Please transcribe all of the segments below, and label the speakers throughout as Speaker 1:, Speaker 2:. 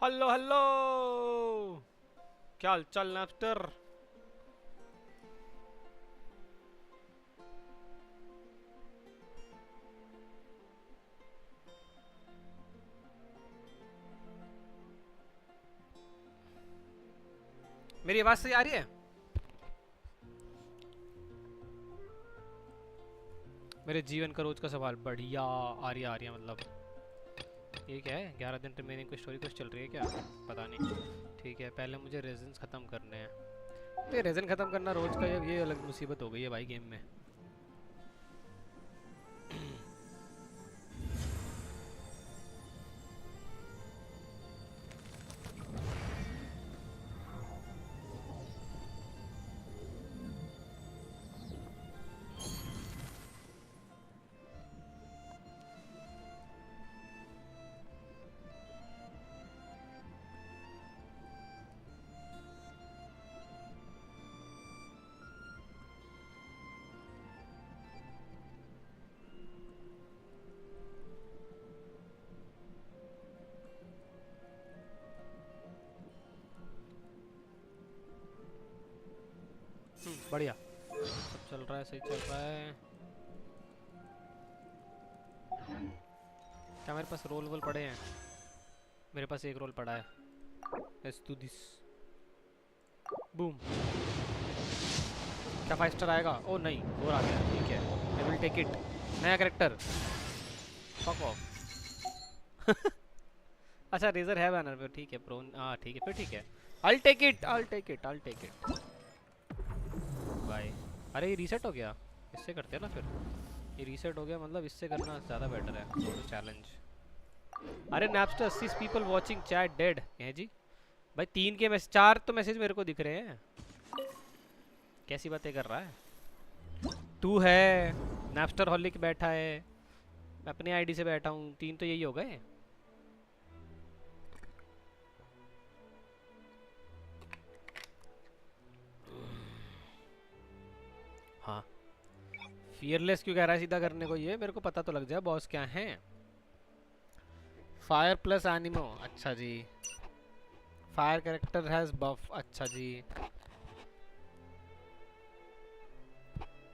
Speaker 1: Hello hello, क्या हाल चाल Napster. मेरी आवाज सही आ रही है? मेरे जीवन का रोज का सवाल बढ़िया आ रही है मतलब। ये क्या है, 11 दिन रिमेनिंग कोई स्टोरी कुछ चल रही है क्या? पता नहीं। ठीक है, पहले मुझे रेजन्स ख़त्म करने हैं। तो ये रेजन ख़त्म करना रोज का ये अलग मुसीबत हो गई है भाई गेम में। बढ़िया, सब चल रहा है, सही चल रहा है। क्या मेरे पास रोल वोल पड़े हैं? मेरे पास एक रोल पड़ा है। Let's do this. बूम। क्या 5 स्टार आएगा? ओ नहीं, 4 आ गया। ठीक है, आई विल टेक इट। नया कैरेक्टर। Fuck off. अच्छा, रेजर है बैनर पे, ठीक है। प्रोन, हाँ ठीक है, फिर ठीक है। I'll take it, I'll take it, I'll take it। Bye. अरे ये रीसेट हो गया, इससे करते हैं ना फिर। ये रीसेट हो गया मतलब इससे करना ज़्यादा बेटर है। Go to challenge. अरे Napster 6 people watching chat dead है जी। भाई 3 के मैसेज, 4 तो मैसेज मेरे को दिख रहे हैं। कैसी बातें कर रहा है तू? है नैपस्टर हॉलिक बैठा है, मैं अपनी आईडी से बैठा हूँ, 3 तो यही हो गए। हाँ, फियरलेस क्यों कह रहा है सीधा करने को? ये मेरे को पता तो लग जाए बॉस क्या है। फायर प्लस एनिमो, अच्छा जी। फायर कैरेक्टर हैज बफ, अच्छा जी।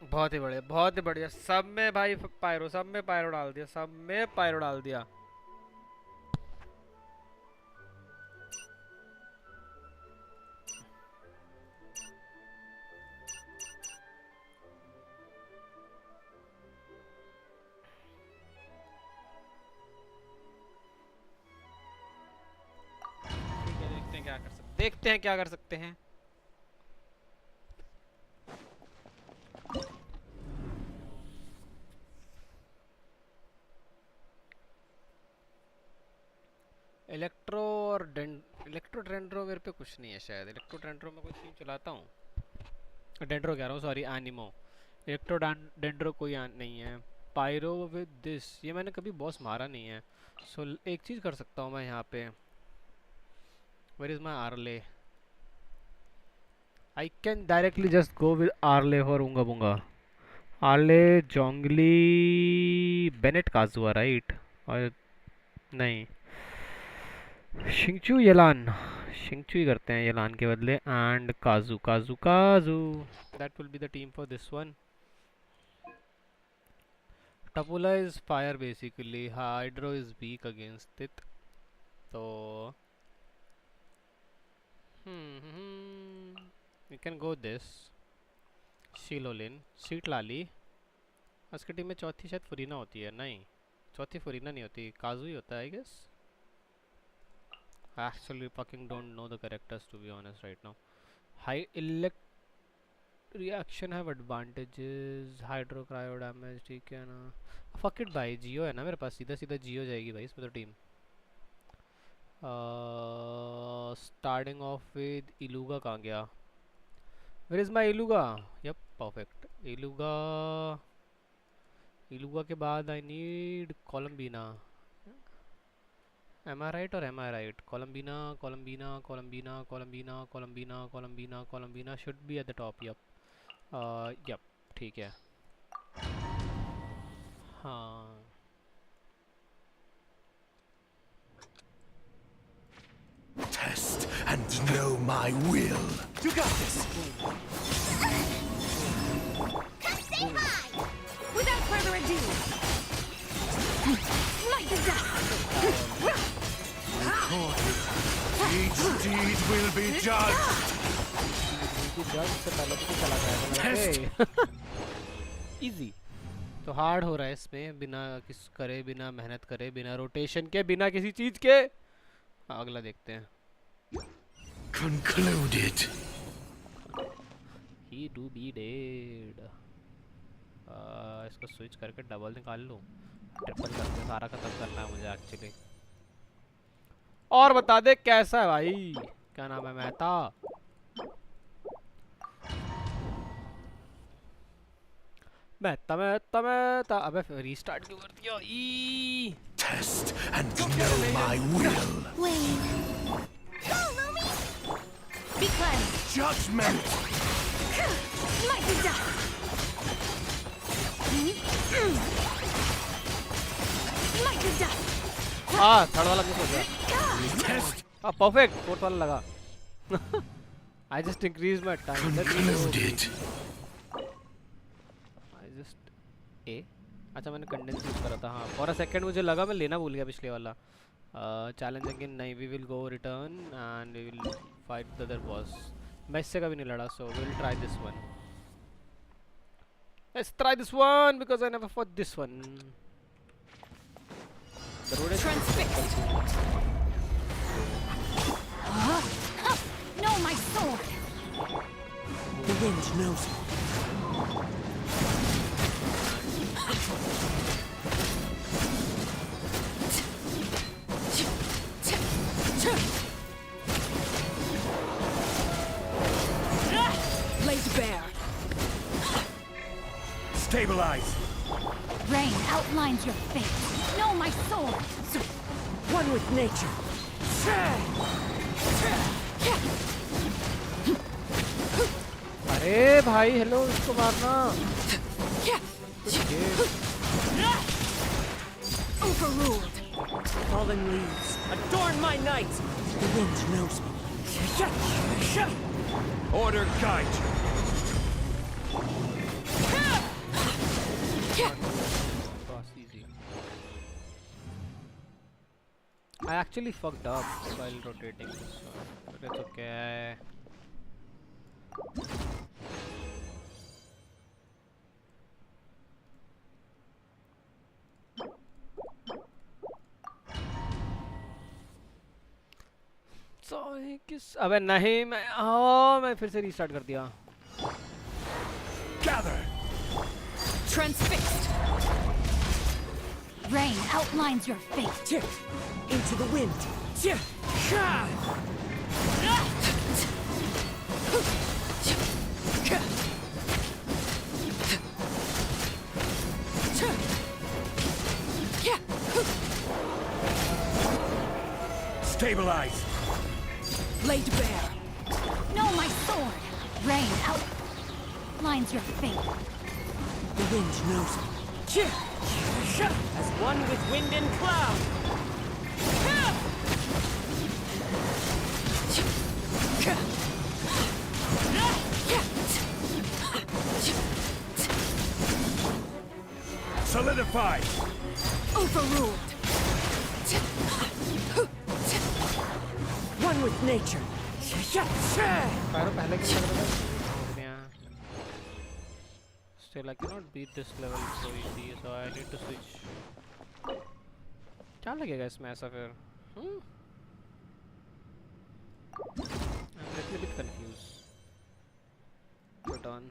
Speaker 1: बहुत ही बढ़िया, बहुत ही बढ़िया। सब में भाई पायरो, सब में पायरो डाल दिया, सब में पायरो डाल दिया। ठीक है, देखते हैं क्या कर सकते, देखते हैं क्या कर सकते हैं। इलेक्ट्रो और इलेक्ट्रो डेंड्रो मेरे पे कुछ नहीं है शायद। इलेक्ट्रो डेंड्रो में कोई सीन चलाता हूँ। डेंड्रो कह रहा हूँ, सॉरी, एनिमो। इलेक्ट्रो डेंड्रो कोई नहीं है। पायरो विद दिस, ये मैंने कभी बॉस मारा नहीं है। सो एक चीज़ कर सकता हूँ मैं यहाँ पे। Where is my Arle? I can directly just go with Arle for unga bunga. Arle, Zhongli, Bennett Kazuha, right? और नहीं, शिंगचू यलान। शिंगचू ही करते हैं यलान के बदले। And Kazu Kazu Kazu, that will be the team for this one. टपुला is fire basically, hydro is weak against it. तो you can go this. शिलोलिन, सीट लाली। उसकी टीम में चौथी शायद फुरीना होती है। नहीं, चौथी फुरीना नहीं होती, काजू ही होता है I guess. Actually fucking don't know the characters to be honest right now. High elect reaction have advantages, hydro cryo damage, ठीक है ना। fuck it भाई, जियो है ना मेरे पास, सीधा सीधा जियो जाएगी भाई इसमें तो team. Starting off with Illuga, कहाँ गया? Where is my Illuga? Yup, perfect. Illuga, Illuga के बाद I need Columbina. Am I right or am I right? Colombina, Colombina, Colombina, Colombina, Colombina, Colombina, Colombina should be at the top. Yep. Yep. ठीक है। हाँ,
Speaker 2: my will.
Speaker 3: You got this.
Speaker 4: Come say hi! Without further ado, light the dust!
Speaker 2: Each deed will be judged.
Speaker 1: Easy तो hard हो रहा है इसमें, बिना किस करे, बिना मेहनत करे, बिना रोटेशन के, बिना किसी चीज के। अगला देखते हैं।
Speaker 2: Concluded.
Speaker 1: He to be dead. इसको स्विच करके डबल निकाल लूं, ट्रिपल करके सारा खत्म करना है मुझे एक्चुअली। और बता दे कैसा है भाई, क्या नाम है, मेहता। मैं अबे रीस्टार्ट क्यों कर दिया?
Speaker 2: Test and know my will.
Speaker 4: Wayne. Go, Lumi! Be cleansed!
Speaker 2: Judgment.
Speaker 4: Light the dust! Light the dust!
Speaker 1: Third वाला मिस हो गया।
Speaker 2: Test
Speaker 1: परफेक्ट, फोर्थ वाला लगा। I just increased my time.
Speaker 2: concluded.
Speaker 1: अच्छा मैंने कंडेंस यूज करा था। हाँ फॉर अ सेकंड मुझे लगा मैं लेना भूल गया पिछले वाला। चैलेंज अगेन नहीं, we will go return and we will fight the other boss. मैं इससे कभी नहीं लड़ा, so we will try this one. Let's try this one because I never fought this one. The road is
Speaker 4: Transfixed! No, my sword!
Speaker 3: The wind knows me. Laid bare.
Speaker 2: Stabilize.
Speaker 4: Rain outlines your fate. Know my sword!
Speaker 3: One with nature.
Speaker 1: अरे भाई hello, इसको मारना।
Speaker 4: Overruled!
Speaker 3: Fallen leaves. Adorn my night. The wind knows me.
Speaker 2: Order guide you.
Speaker 1: Easy. I actually fucked up while rotating this one, but it's okay. अबे नहीं, मैं फिर से restart कर दिया।
Speaker 2: Gather.
Speaker 4: Transfixed! Rain outlines your fate.
Speaker 3: Into the wind.
Speaker 2: Stabilize.
Speaker 4: Laid bare. Know my sword. Rain outlines your fate.
Speaker 3: The wind knows me. As one with wind and cloud.
Speaker 2: Solidify.
Speaker 4: Overruled.
Speaker 3: One with nature.
Speaker 1: पैरों पहले क्यों लग रहा था? Still I cannot beat this level so easy, so I need to switch. क्या लगेगा इसमें ऐसा फिर? I'm a little bit confused. Put on.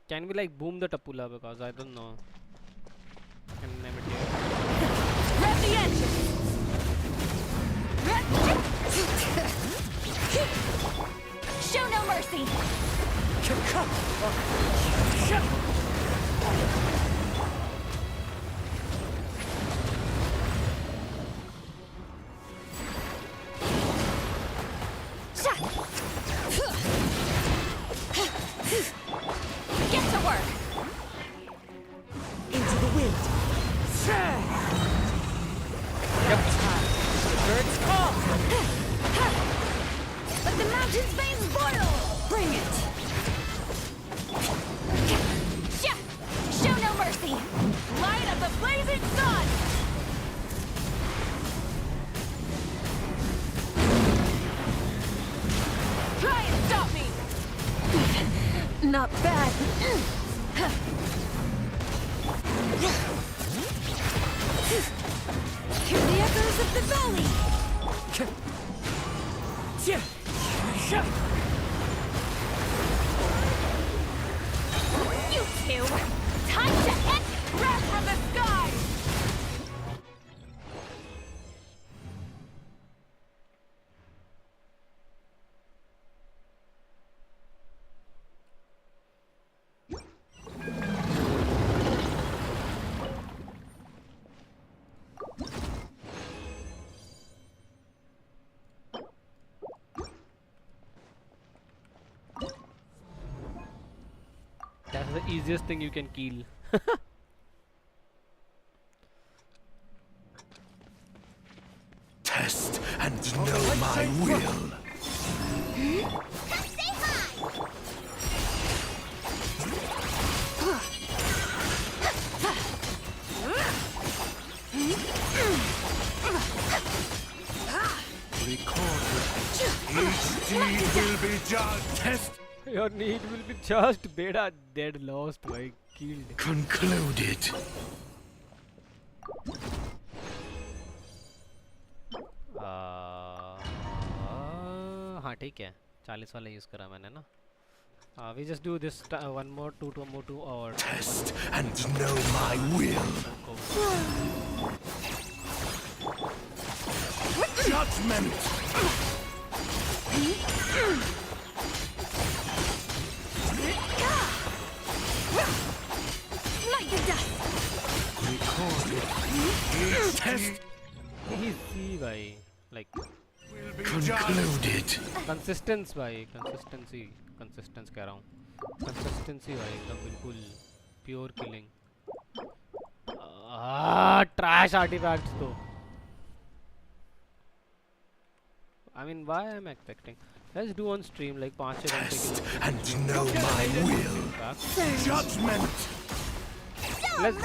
Speaker 1: Can we like boom the tapula, because I don't know. Can never do it.
Speaker 4: Rev the engine! Show no mercy! Get to work!
Speaker 3: Into the not bad. Hear the echoes of the valley.
Speaker 4: You two! Time to hit!
Speaker 3: Wrath from the sky!
Speaker 1: That's the easiest thing you can kill.
Speaker 2: Test and know my will.
Speaker 4: Say hi!
Speaker 2: Each deed will be judged. Test
Speaker 1: Your need will be just beta dead, lost, by killed.
Speaker 2: concluded.
Speaker 1: हाँ ठीक है 40 वाला use करा मैंने ना we just do this one more two or
Speaker 2: Test and know my will. Judgment.
Speaker 3: Light your dust!
Speaker 2: Recorded. Test
Speaker 1: easy भाई like
Speaker 2: will be concluded.
Speaker 1: consistency कह रहा हूँ consistency भाई एकदम बिल्कुल pure killing trash artifacts though. I mean why am I expecting? Let's do on stream like 5-6
Speaker 2: Test and know my will. Judgment.
Speaker 1: Let's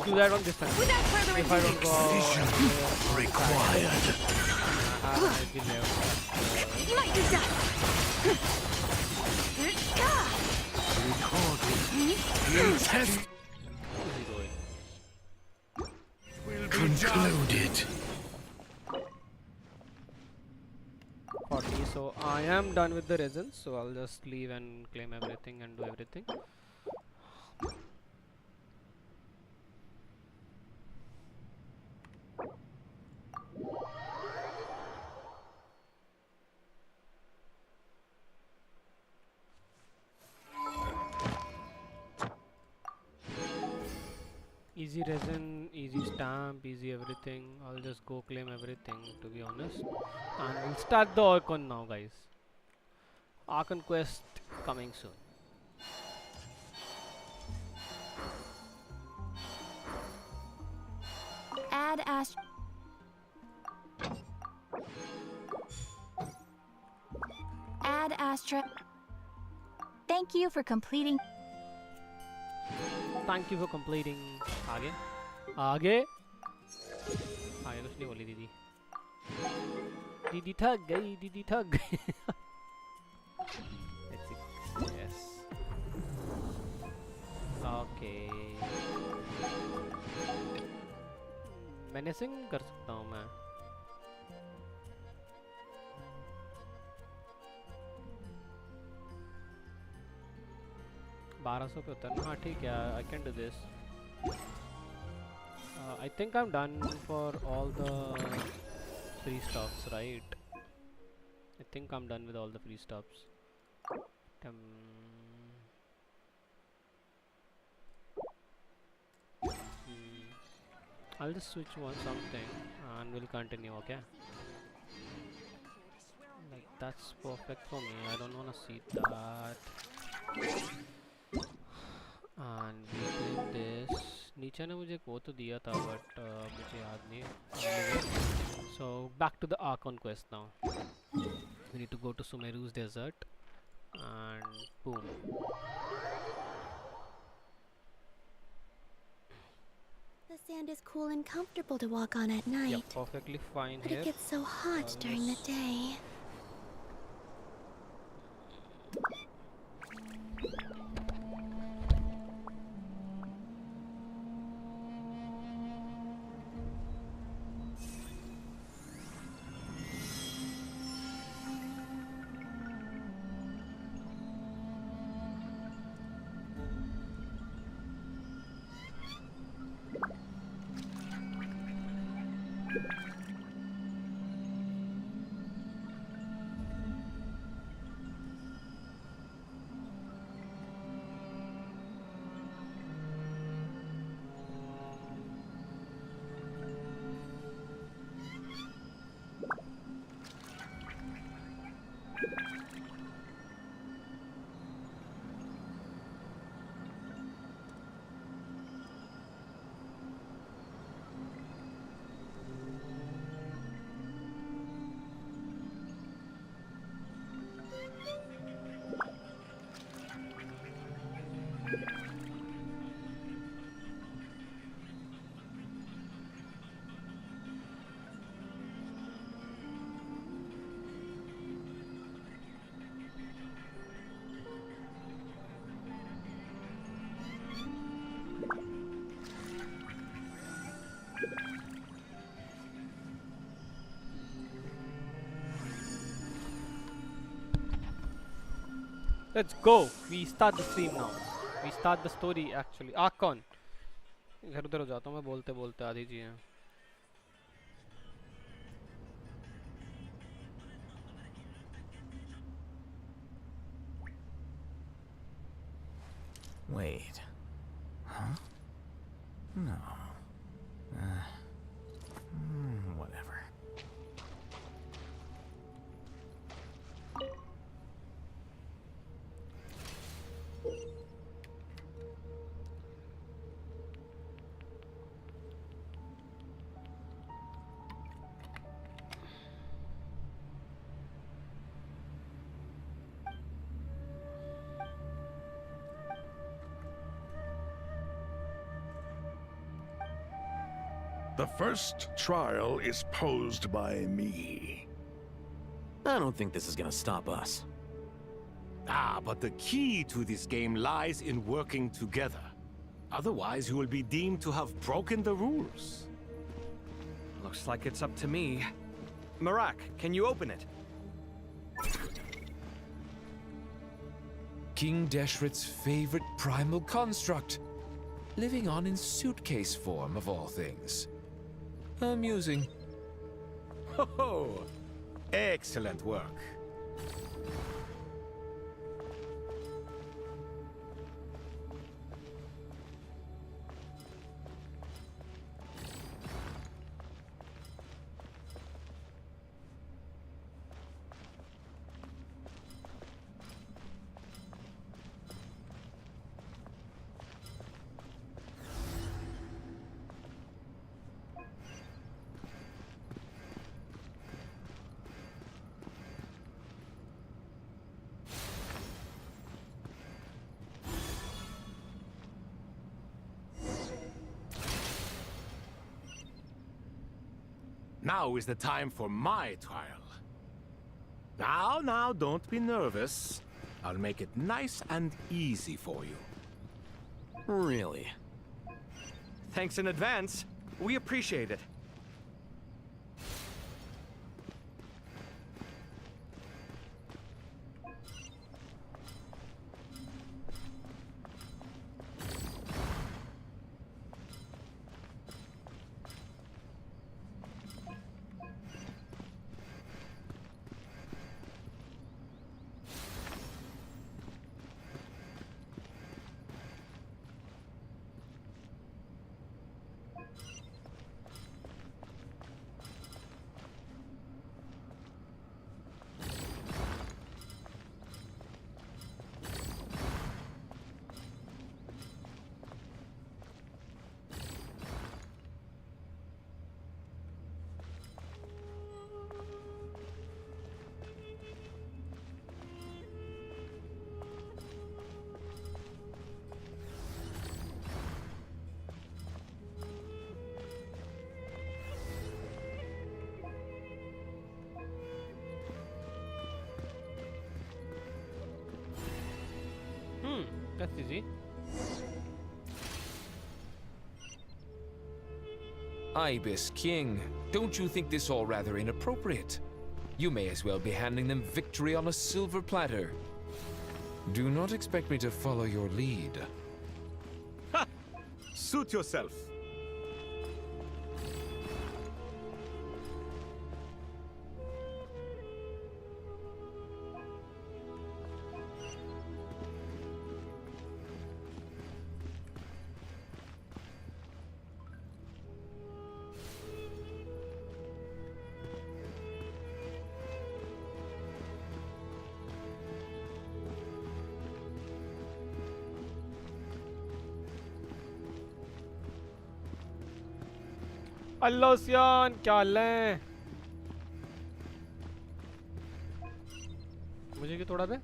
Speaker 1: do that on this time.
Speaker 3: Without further
Speaker 1: If I don't go
Speaker 2: Precision required.
Speaker 1: I'll be left.
Speaker 3: Light your dust!
Speaker 2: Recorded. Test
Speaker 1: Easy going.
Speaker 2: will be concluded.
Speaker 1: 40, so I am done with the resins, so I'll just leave and claim everything and do everything. Easy resin, easy stamp, easy everything. I'll just go claim everything, to be honest. And we'll start the Archon now, guys. Archon Quest coming soon.
Speaker 4: Add Astra. Thank you for completing.
Speaker 1: Thank you for completing. आगे आगे आगे कुछ नहीं बोली दीदी. दीदी थक गई. Let's see. Yes. Okay. menacing कर सकता हूँ मैं. $1200 पे उतरना. हाँ ठीक है. I can do this. I think I'm done for all the free stops, right? I think I'm done with all the free stops. I'll just switch one something and we'll continue, okay? Like that's perfect for me. I don't wanna see that. And we did this. नीचे ने मुझे वो तो दिया था but मुझे याद नहीं. So back to the Archon Quest now. We need to go to Sumeru's desert and boom.
Speaker 5: The sand is cool and comfortable to walk on at night.
Speaker 1: Yeah, perfectly fine
Speaker 5: But
Speaker 1: here.
Speaker 5: it gets so hot during the day.
Speaker 1: Let's go. We start the stream now. We start the story actually. Archon. इधर उधर हो जाता हूँ मैं बोलते बोलते आधी चीजें.
Speaker 2: Wait. Huh? No. Whatever.
Speaker 6: The first trial is posed by me.
Speaker 7: I don't think this is gonna stop us.
Speaker 8: Ah, but the key to this game lies in working together. Otherwise, you will be deemed to have broken the rules.
Speaker 9: Looks like it's up to me. Marak, can you open it?
Speaker 10: King Deshret's favorite primal construct. Living on in suitcase form, of all things. Amusing.
Speaker 8: Ho ho! Excellent work. Now is the time for my trial. Now, don't be nervous. I'll make it nice and easy for you.
Speaker 7: Really?
Speaker 9: Thanks in advance. We appreciate it.
Speaker 1: That's easy.
Speaker 10: Ibis King, don't you think this all rather inappropriate? You may as well be handing them victory on a silver platter. Do not expect me to follow your lead.
Speaker 8: Ha! Suit yourself.
Speaker 1: अल्लाह सियान क्या हाल है मुझे क्यों थोड़ा पे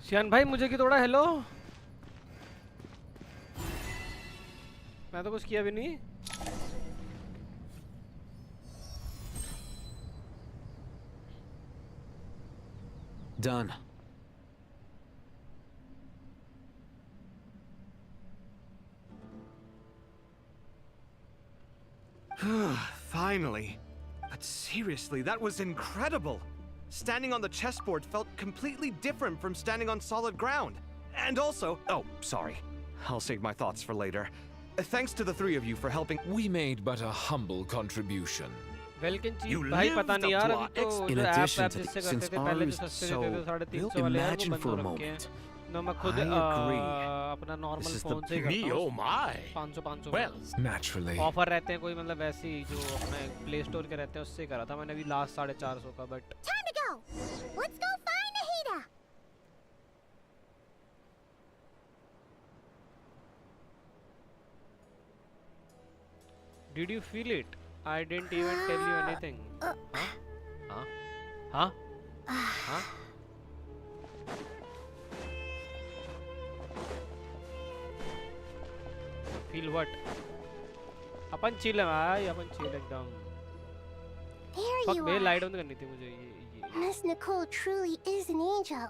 Speaker 1: शियान भाई मुझे क्यों तोड़ा? हेलो, मैं तो कुछ किया भी नहीं।
Speaker 7: Done.
Speaker 9: Finally. But seriously, that was incredible. Standing on the chessboard felt completely different from standing on solid ground. And also, oh, sorry. I'll save my thoughts for later. Thanks to the three of you for helping.
Speaker 10: We made but a humble contribution.
Speaker 1: Welcome चीज
Speaker 8: You
Speaker 1: भाई,
Speaker 8: lived
Speaker 1: पता नहीं
Speaker 8: up
Speaker 1: यार,
Speaker 8: to
Speaker 1: अभी
Speaker 8: our
Speaker 1: तो
Speaker 7: In
Speaker 1: जो app
Speaker 7: addition
Speaker 1: app
Speaker 7: to
Speaker 1: जिससे
Speaker 7: the,
Speaker 1: करते
Speaker 7: since
Speaker 1: थे पहले, जो
Speaker 7: ours
Speaker 1: सस्ते
Speaker 7: so
Speaker 1: देते थे 350
Speaker 7: built,
Speaker 1: वाले यार, वो
Speaker 7: imagine
Speaker 1: बंद
Speaker 7: for
Speaker 1: हो
Speaker 7: a
Speaker 1: रखे हैं।
Speaker 7: moment.
Speaker 1: ना मैं खुद
Speaker 7: I agree.
Speaker 1: अपना
Speaker 7: This
Speaker 1: normal
Speaker 7: is the
Speaker 1: phone से ही
Speaker 8: Me,
Speaker 1: करता
Speaker 8: oh
Speaker 1: हूँ।
Speaker 8: my.
Speaker 1: 500
Speaker 8: Well,
Speaker 10: Naturally.
Speaker 1: ऑफर रहते हैं कोई, मतलब वैसे ही जो अपने प्ले स्टोर के रहते हैं, उससे करा था मैंने अभी लास्ट 450 का। But
Speaker 5: Time to go! Let's go find Nahida!
Speaker 1: Did you feel it? I didn't even tell you anything. हाँ हाँ हाँ। Feel what? अपन चिल है भाई, अपन चिल एकदम।
Speaker 5: There
Speaker 1: फक
Speaker 5: you
Speaker 1: बे,
Speaker 5: are!
Speaker 1: लाइट ऑन करनी थी मुझे। ये
Speaker 5: Miss Nicole truly is an angel.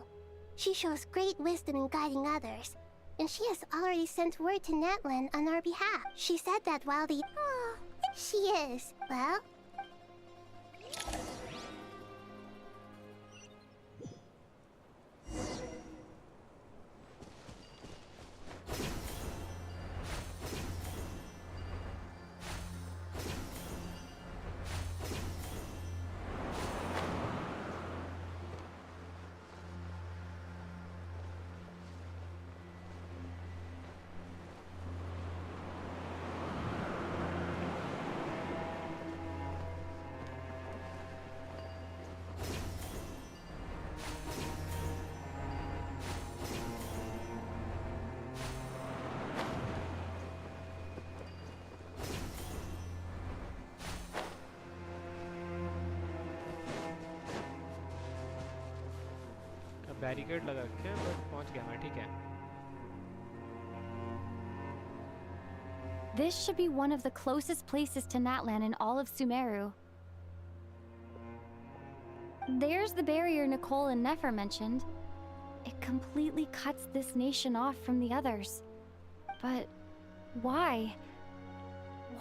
Speaker 5: She shows great wisdom in guiding others. And she has already sent word to Natlan on our behalf. She said that while the... Oh, she is. Well...
Speaker 1: barricade लगा रखे हैं, but पहुंच गया मैं, ठीक है।
Speaker 4: This should be one of the closest places to Natlan in all of Sumeru. There's the barrier Nicole and Nefer mentioned. It completely cuts this nation off from the others. But why?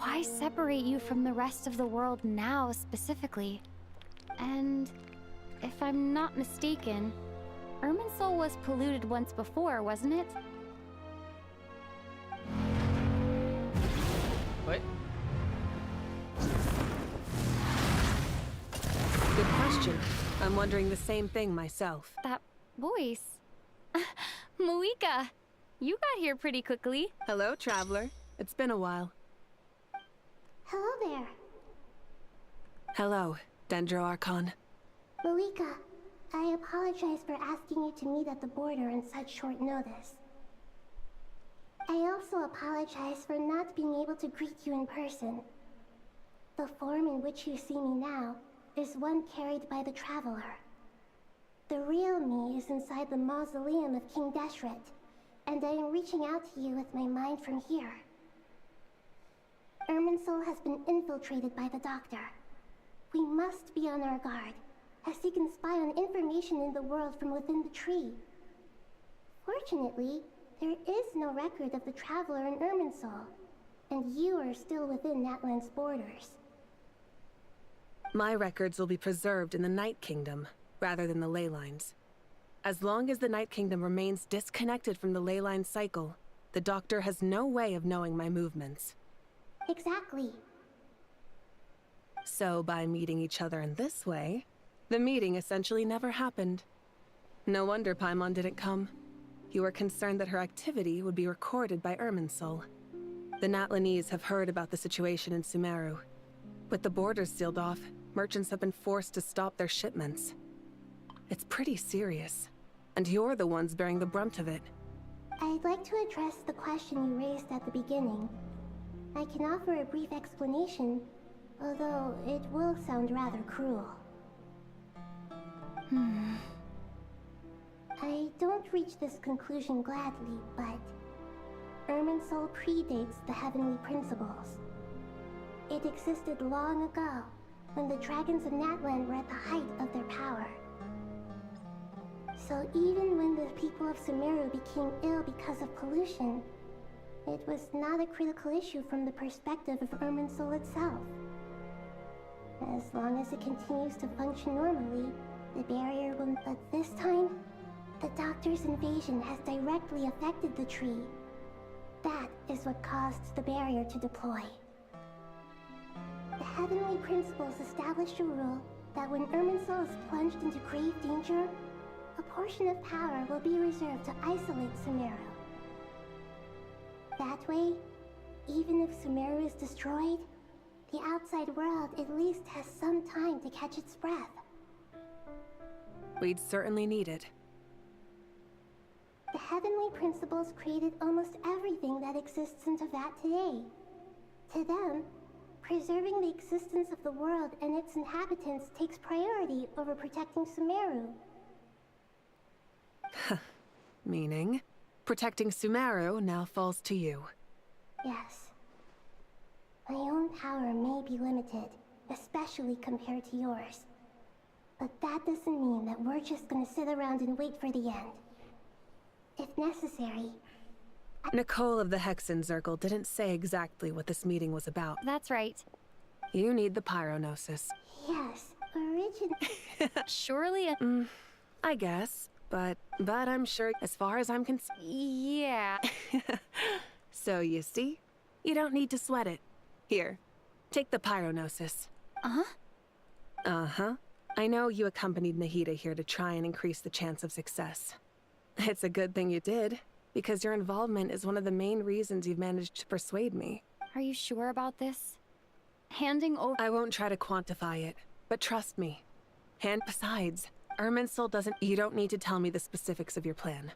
Speaker 4: Why separate you from the rest of the world now specifically? And if I'm not mistaken, Irminsul was polluted once before, wasn't it?
Speaker 1: What?
Speaker 3: Good question. I'm wondering the same thing myself.
Speaker 4: That voice. Muika, you got here pretty quickly.
Speaker 3: Hello, traveler. It's been a while.
Speaker 5: Hello there.
Speaker 3: Hello, Dendro Archon.
Speaker 5: Malika, I apologize for asking you to meet at the border on such short notice. I also apologize for not being able to greet you in person. The form in which you see me now is one carried by the Traveler. The real me is inside the mausoleum of King Deshret, and I am reaching out to you with my mind from here. Irminsul has been infiltrated by the Doctor. We must be on our guard, as he can spy on information in the world from within the tree. Fortunately, there is no record of the Traveler in Irminsul, and you are still within Natlan's borders.
Speaker 3: My records will be preserved in the Night Kingdom, rather than the ley lines. As long as the Night Kingdom remains disconnected from the ley line cycle, the Doctor has no way of knowing my movements.
Speaker 5: Exactly.
Speaker 3: So by meeting each other in this way, the meeting essentially never happened. No wonder Paimon didn't come. You were concerned that her activity would be recorded by Irminsul. The Natlanese have heard about the situation in Sumeru. With the borders sealed off, merchants have been forced to stop their shipments. It's pretty serious, and you're the ones bearing the brunt of it.
Speaker 5: I'd like to address the question you raised at the beginning. I can offer a brief explanation, although it will sound rather cruel. I don't reach this conclusion gladly, but Irminsul predates the heavenly principles. It existed long ago, when the dragons of Natlan were at the height of their power. So even when the people of Sumeru became ill because of pollution, it was not a critical issue from the perspective of Irminsul itself. As long as it continues to function normally, the barrier will... But this time, the Doctor's invasion has directly affected the tree. That is what caused the barrier to deploy. The heavenly principles established a rule that when Irminsul is plunged into grave danger, a portion of power will be reserved to isolate Sumeru. That way, even if Sumeru is destroyed, the outside world at least has some time to catch its breath.
Speaker 3: We'd certainly need it.
Speaker 5: The heavenly principles created almost everything that exists in Teyvat today. To them, preserving the existence of the world and its inhabitants takes priority over protecting Sumeru.
Speaker 3: Meaning, protecting Sumeru now falls to you.
Speaker 5: Yes. My own power may be limited, especially compared to yours. But that doesn't mean that we're just gonna sit around and wait for the end. If necessary...
Speaker 3: Nicole of the Hexen Circle didn't say exactly what this meeting was about.
Speaker 4: That's right.
Speaker 3: You need the Pyronosis.
Speaker 5: Yes,
Speaker 4: Surely
Speaker 3: I guess, but I'm sure as far as I'm concerned...
Speaker 4: Yeah.
Speaker 3: So you see, you don't need to sweat it. Here, take the Pyronosis.
Speaker 4: Uh-huh?
Speaker 3: Uh-huh. I know you accompanied Nahida here to try and increase the chance of success. It's a good thing you did, because your involvement is one of the main reasons you've managed to persuade me.
Speaker 4: Are you sure about this? Handing over...
Speaker 3: I won't try to quantify it, but trust me. Besides, Irminsul doesn't... You don't need to tell me the specifics of your plan.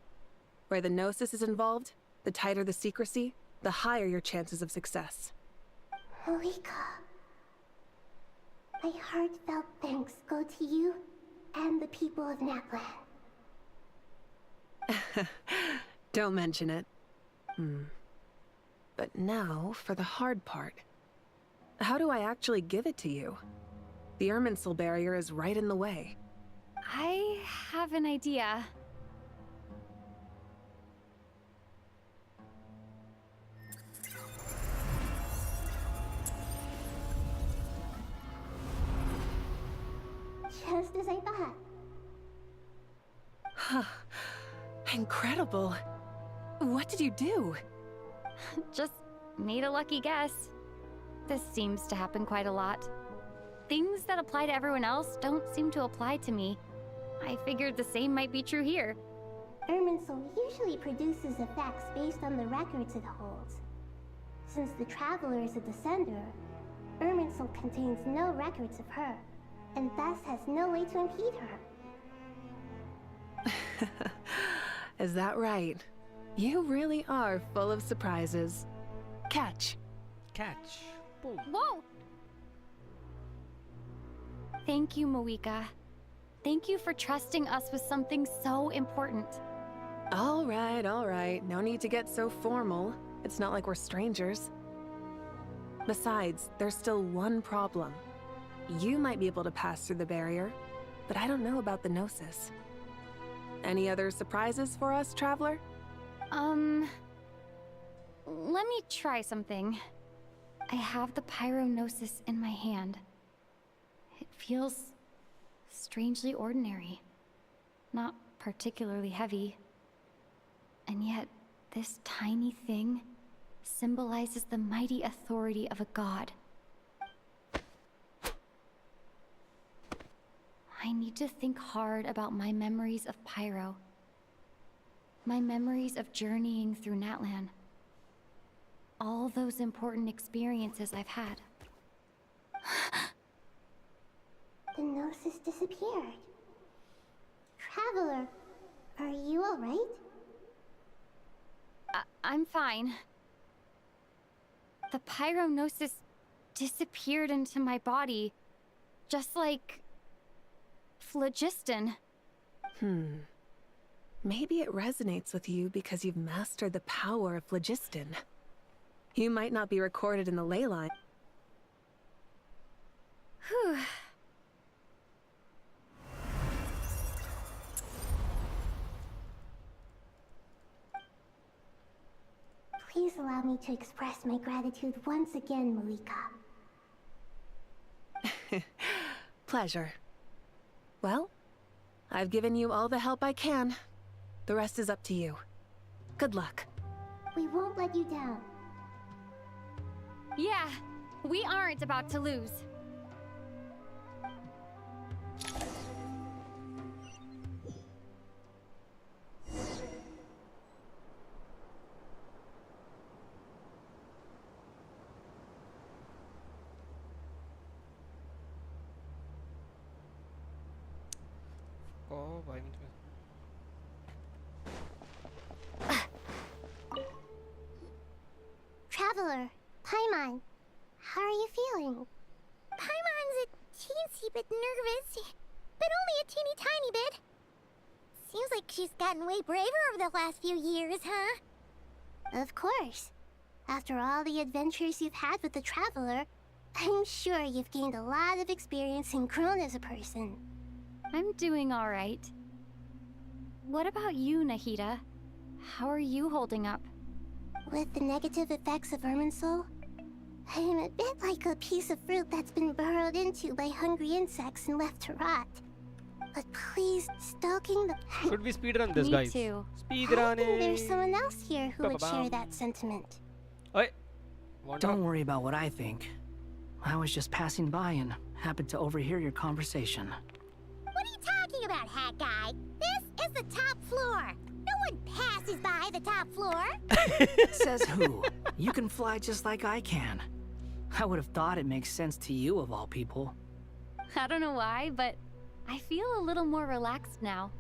Speaker 3: Where the Gnosis is involved, the tighter the secrecy, the higher your chances of success.
Speaker 5: Moika, my heartfelt thanks go to you and the people of Natlan.
Speaker 3: Don't mention it. But now, for the hard part. How do I actually give it to you? The Irminsul barrier is right in the way.
Speaker 4: I have an idea.
Speaker 5: Just as I thought.
Speaker 3: Incredible. What did you do?
Speaker 4: Just made a lucky guess. This seems to happen quite a lot. Things that apply to everyone else don't seem to apply to me. I figured the same might be true here.
Speaker 5: Irminsul usually produces effects based on the records it holds. Since the Traveler is a descender, Irminsul contains no records of her, and thus has no way to impede her.
Speaker 3: Is that right? You really are full of surprises. Catch.
Speaker 1: Catch. Boom.
Speaker 4: Whoa! Thank you, Moika. Thank you for trusting us with something so important.
Speaker 3: All right. No need to get so formal. It's not like we're strangers. Besides, there's still one problem. You might be able to pass through the barrier, but I don't know about the Gnosis. Any other surprises for us, Traveler?
Speaker 4: Let me try something. I have the Pyronosis in my hand. It feels strangely ordinary. Not particularly heavy. And yet, this tiny thing symbolizes the mighty authority of a god. I need to think hard about my memories of Pyro. My memories of journeying through Natlan. All those important experiences I've had.
Speaker 5: The Gnosis disappeared. Traveler, are you alright?
Speaker 4: I'm fine. The Pyronosis disappeared into my body, just like... phlogiston.
Speaker 3: Maybe it resonates with you because you've mastered the power of phlogiston. You might not be recorded in the ley line.
Speaker 4: Whew.
Speaker 5: Please allow me to express my gratitude once again, Malika.
Speaker 3: Pleasure. Well, I've given you all the help I can. The rest is up to you. Good luck.
Speaker 5: We won't let you down.
Speaker 4: Yeah, we aren't about to lose.
Speaker 1: Oh, भाई मुझे
Speaker 5: Traveler, Paimon, how are you feeling? Paimon's a teensy bit nervous, but only a teeny tiny bit. Seems like she's gotten way braver over the last few years, huh? Of course. After all the adventures you've had with the Traveler, I'm sure you've gained a lot of experience and grown as a person.
Speaker 4: I'm doing all right. What about you, Nahida? How are you holding up?
Speaker 5: With the negative effects of Irminsul, I'm a bit like a piece of fruit that's been burrowed into by hungry insects and left to rot. But please, stalking the...
Speaker 1: should we speedrun this,
Speaker 4: Me
Speaker 1: guys?
Speaker 4: too.
Speaker 1: Speedrun
Speaker 5: I think there's someone else here who would share
Speaker 1: Ba-ba-bam.
Speaker 5: that sentiment.
Speaker 1: Oi, what
Speaker 11: Don't
Speaker 1: up?
Speaker 11: worry about what I think. I was just passing by and happened to overhear your conversation.
Speaker 5: What are you talking about, hat guy? This is the top floor. No one passes by the top floor.
Speaker 11: Says who? You can fly just like I can. I would have thought it makes sense to you of all people.
Speaker 4: I don't know why, but I feel a little more relaxed now.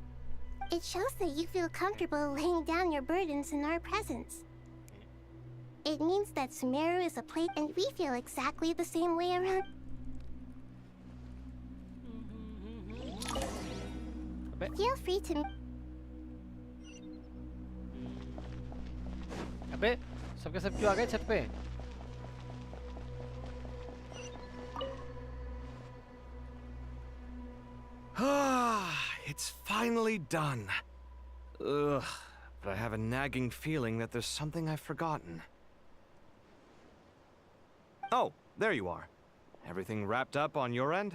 Speaker 5: It shows that you feel comfortable laying down your burdens in our presence. It means that Sumeru is a plate and we feel exactly the same way around. Feel free to...
Speaker 1: अबे सबके सब क्यों आ गए छत पे?
Speaker 9: It's finally done. Ugh, but I have a nagging feeling that there's something I've forgotten. Oh, there you are. Everything wrapped up on your end?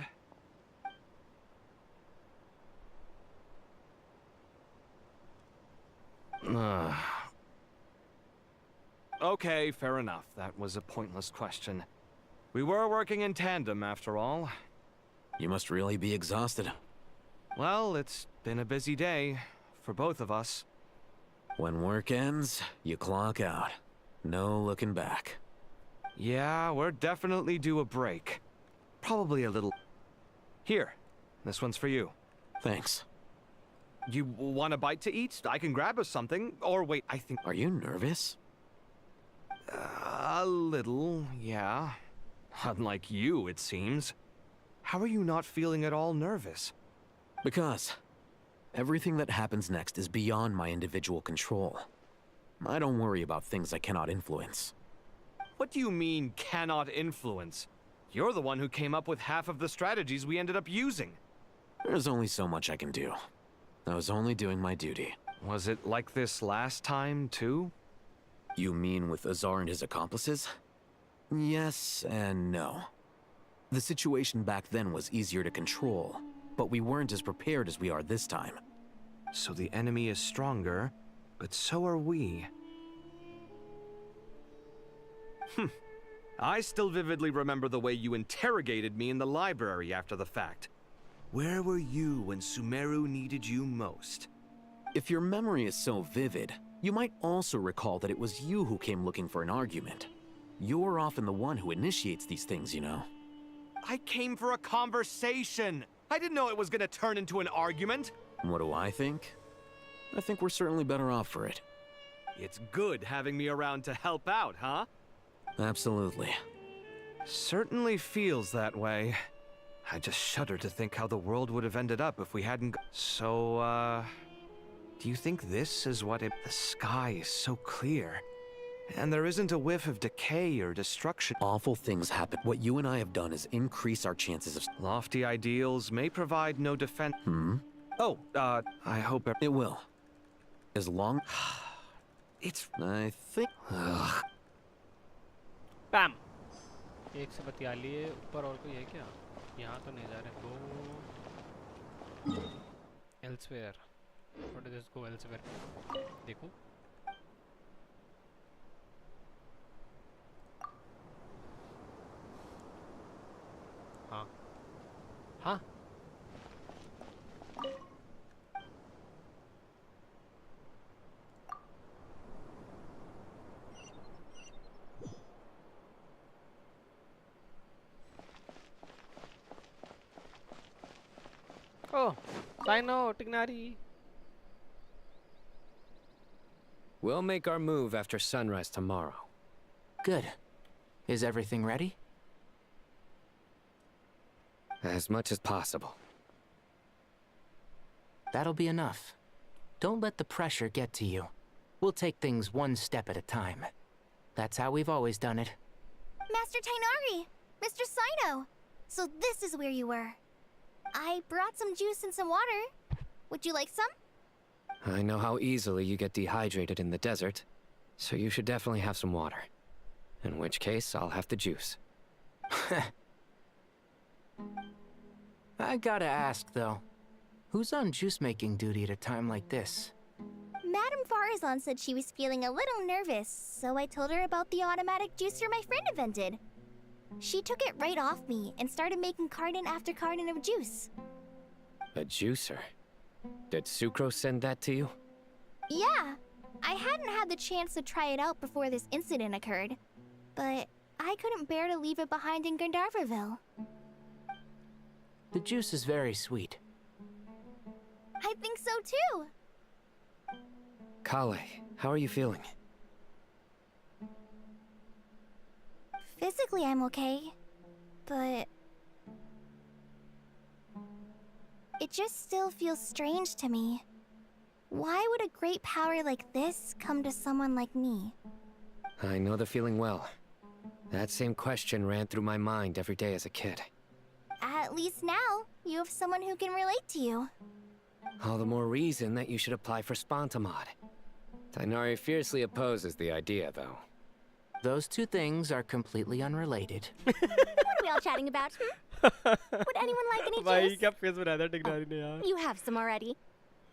Speaker 9: Okay, fair enough. That was a pointless question. We were working in tandem, after all.
Speaker 7: You must really be exhausted.
Speaker 9: Well, it's been a busy day for both of us.
Speaker 7: When work ends, you clock out. No looking back.
Speaker 9: Yeah, we're definitely due a break. Probably a little... Here, this one's for you.
Speaker 7: Thanks.
Speaker 9: You want a bite to eat? I can grab us something. Or wait, I think...
Speaker 7: Are you nervous?
Speaker 9: A little, yeah. Unlike you, it seems. How are you not feeling at all nervous?
Speaker 7: Because everything that happens next is beyond my individual control. I don't worry about things I cannot influence.
Speaker 9: What do you mean, cannot influence? You're the one who came up with half of the strategies we ended up using.
Speaker 7: There's only so much I can do. I was only doing my duty.
Speaker 9: Was it like this last time, too?
Speaker 7: You mean with Azar and his accomplices? Yes and no. The situation back then was easier to control, but we weren't as prepared as we are this time.
Speaker 9: So the enemy is stronger, but so are we. I still vividly remember the way you interrogated me in the library after the fact. Where were you when Sumeru needed you most?
Speaker 7: If your memory is so vivid, you might also recall that it was you who came looking for an argument. You're often the one who initiates these things, you know.
Speaker 9: I came for a conversation! I didn't know it was gonna turn into an argument!
Speaker 7: What do I think? I think we're certainly better off for it.
Speaker 9: It's good having me around to help out, huh?
Speaker 7: Absolutely.
Speaker 9: Certainly feels that way. I just shudder to think how the world would have ended up if we hadn't So, Do you think this is what it... The sky is so clear, and there isn't a whiff of decay or destruction.
Speaker 7: Awful things happen. What you and I have done is increase our chances of...
Speaker 9: Lofty ideals may provide no defense. Oh, I hope...
Speaker 7: It will. As long...
Speaker 9: It's...
Speaker 7: I think...
Speaker 1: Bam! एक से बतिया लिए ऊपर और कोई है क्या? यहाँ तो नहीं जा रहे. Go elsewhere. What is this? Go elsewhere. देखो. हाँ. हाँ. Oh, Sino, Tignari.
Speaker 12: We'll make our move after sunrise tomorrow.
Speaker 11: Good. Is everything ready?
Speaker 12: As much as possible.
Speaker 11: That'll be enough. Don't let the pressure get to you. We'll take things one step at a time. That's how we've always done it.
Speaker 4: Master Tainari! Mr. Sino! So this is where you were. I brought some juice and some water. Would you like some?
Speaker 12: I know how easily you get dehydrated in the desert, so you should definitely have some water. In which case, I'll have the juice.
Speaker 11: I gotta ask, though. Who's on juice-making duty at a time like this?
Speaker 4: Madame Farazan said she was feeling a little nervous, so I told her about the automatic juicer my friend invented. She took it right off me and started making carton after carton of juice.
Speaker 12: A juicer? Did Sucrose send that to you?
Speaker 4: Yeah, I hadn't had the chance to try it out before this incident occurred, but I couldn't bear to leave it behind in Gandharvaville.
Speaker 11: The juice is very sweet.
Speaker 4: I think so too.
Speaker 12: Kale, how are you feeling?
Speaker 4: Physically, I'm okay, but it just still feels strange to me. Why would a great power like this come to someone like me?
Speaker 12: I know the feeling well. That same question ran through my mind every day as a kid.
Speaker 4: At least now, you have someone who can relate to you.
Speaker 12: All the more reason that you should apply for Spontamod. Tainari fiercely opposes the idea, though.
Speaker 11: Those two things are completely unrelated.
Speaker 4: What are we all chatting about? Would anyone like any
Speaker 1: भाई
Speaker 4: juice?
Speaker 1: क्या face बनाया था टिग्नारी ने यार.
Speaker 4: You have some already.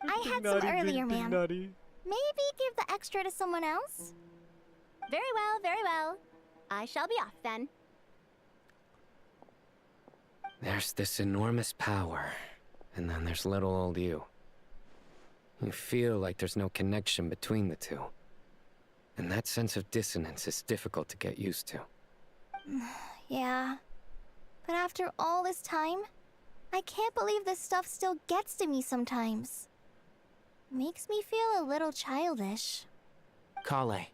Speaker 4: I had some earlier, ma'am. Maybe give the extra to someone else?
Speaker 13: Very well, very well. I shall be off then.
Speaker 12: There's this enormous power, and then there's little old you. You feel like there's no connection between the two. And that sense of dissonance is difficult to get used to.
Speaker 4: Yeah. But after all this time, I can't believe this stuff still gets to me sometimes. Makes me feel a little childish.
Speaker 11: Kale,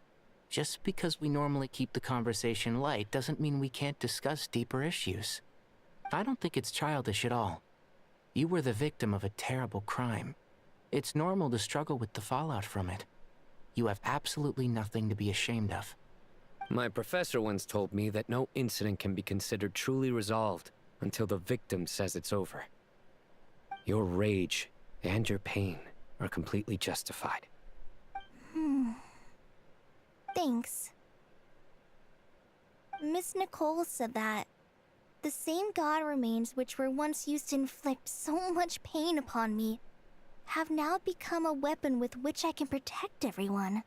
Speaker 11: just because we normally keep the conversation light doesn't mean we can't discuss deeper issues. I don't think it's childish at all. You were the victim of a terrible crime. It's normal to struggle with the fallout from it. You have absolutely nothing to be ashamed of.
Speaker 12: My professor once told me that no incident can be considered truly resolved until the victim says it's over. Your rage and your pain are completely justified.
Speaker 4: Thanks. Miss Nicole said that the same god remains which were once used to inflict so much pain upon me have now become a weapon with which I can protect everyone.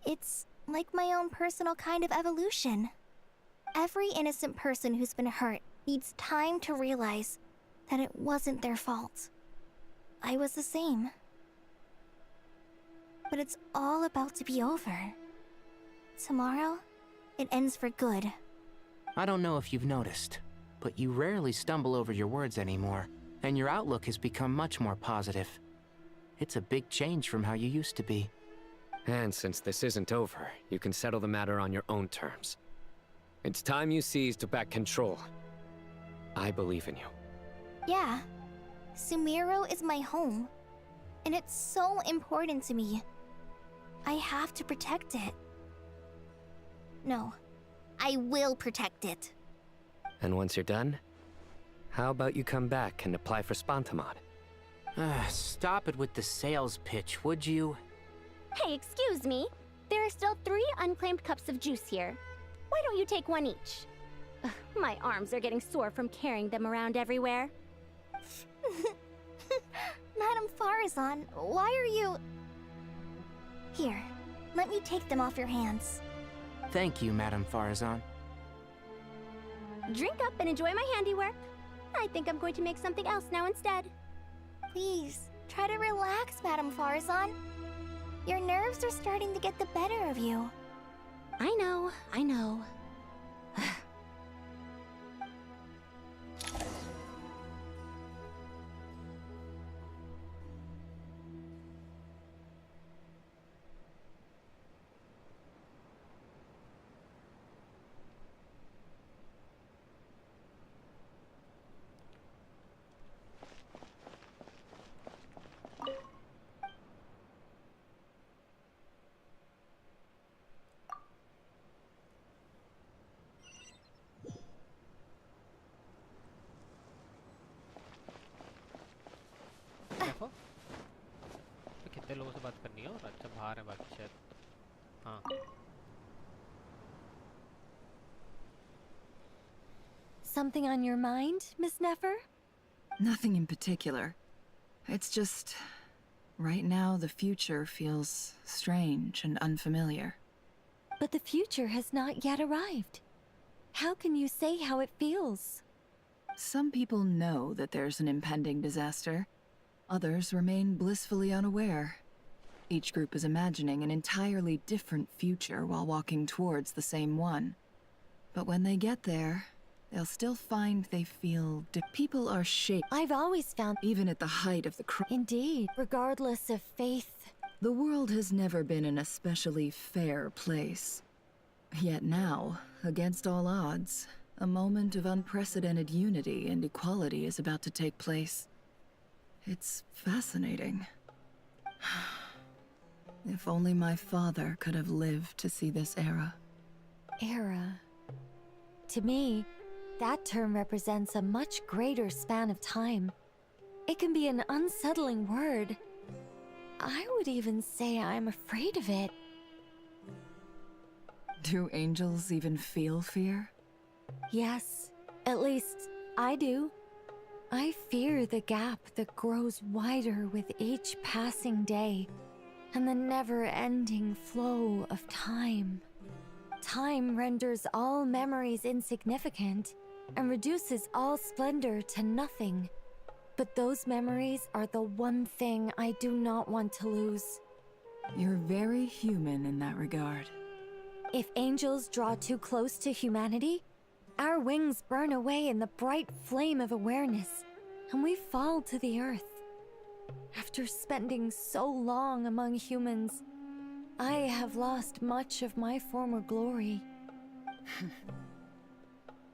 Speaker 4: It's like my own personal kind of evolution. Every innocent person who's been hurt needs time to realize that it wasn't their fault. I was the same. But it's all about to be over. Tomorrow, it ends for good.
Speaker 11: I don't know if you've noticed, but you rarely stumble over your words anymore, and your outlook has become much more positive. It's a big change from how you used to be.
Speaker 12: And since this isn't over, you can settle the matter on your own terms. It's time you seized back control. I believe in you.
Speaker 4: Yeah. Sumiro is my home.
Speaker 13: And it's so important to me. I have to protect it. No, I will protect it.
Speaker 12: And once you're done, how about you come back and apply for Spontamod?
Speaker 11: Stop it with the sales pitch, would you?
Speaker 13: Hey, excuse me. There are still 3 unclaimed cups of juice here. Why don't you take one each? Ugh, my arms are getting sore from carrying them around everywhere. Madame Farazan, why are you... Here, let me take them off your hands.
Speaker 11: Thank you, Madame Farazan.
Speaker 13: Drink up and enjoy my handiwork. I think I'm going to make something else now instead. Please, try to relax, Madame Farazan. Your nerves are starting to get the better of you. I know, I know.
Speaker 1: देखो तो कितने लोगों से बात करनी है और अच्छा बाहर है बाकी शायद हाँ
Speaker 4: Something on your mind, Miss Nefer?
Speaker 14: Nothing in particular. It's just... right now the future feels strange and unfamiliar.
Speaker 4: But the future has not yet arrived. How can you say how it feels?
Speaker 14: Some people know that there's an impending disaster. Others remain blissfully unaware. Each group is imagining an entirely different future while walking towards the same one. But when they get there, they'll still find they feel people are shaped.
Speaker 4: I've always found,
Speaker 14: even at the height of the
Speaker 4: Indeed, regardless of faith.
Speaker 14: The world has never been an especially fair place. Yet now, against all odds, a moment of unprecedented unity and equality is about to take place. It's fascinating. If only my father could have lived to see this era.
Speaker 4: Era. To me, that term represents a much greater span of time. It can be an unsettling word. I would even say I'm afraid of it.
Speaker 14: Do angels even feel fear?
Speaker 4: Yes, at least I do. I fear the gap that grows wider with each passing day, and the never-ending flow of time. Time renders all memories insignificant, and reduces all splendor to nothing. But those memories are the one thing I do not want to lose.
Speaker 14: You're very human in that regard.
Speaker 4: If angels draw too close to humanity, our wings burn away in the bright flame of awareness, and we fall to the earth. After spending so long among humans, I have lost much of my former glory.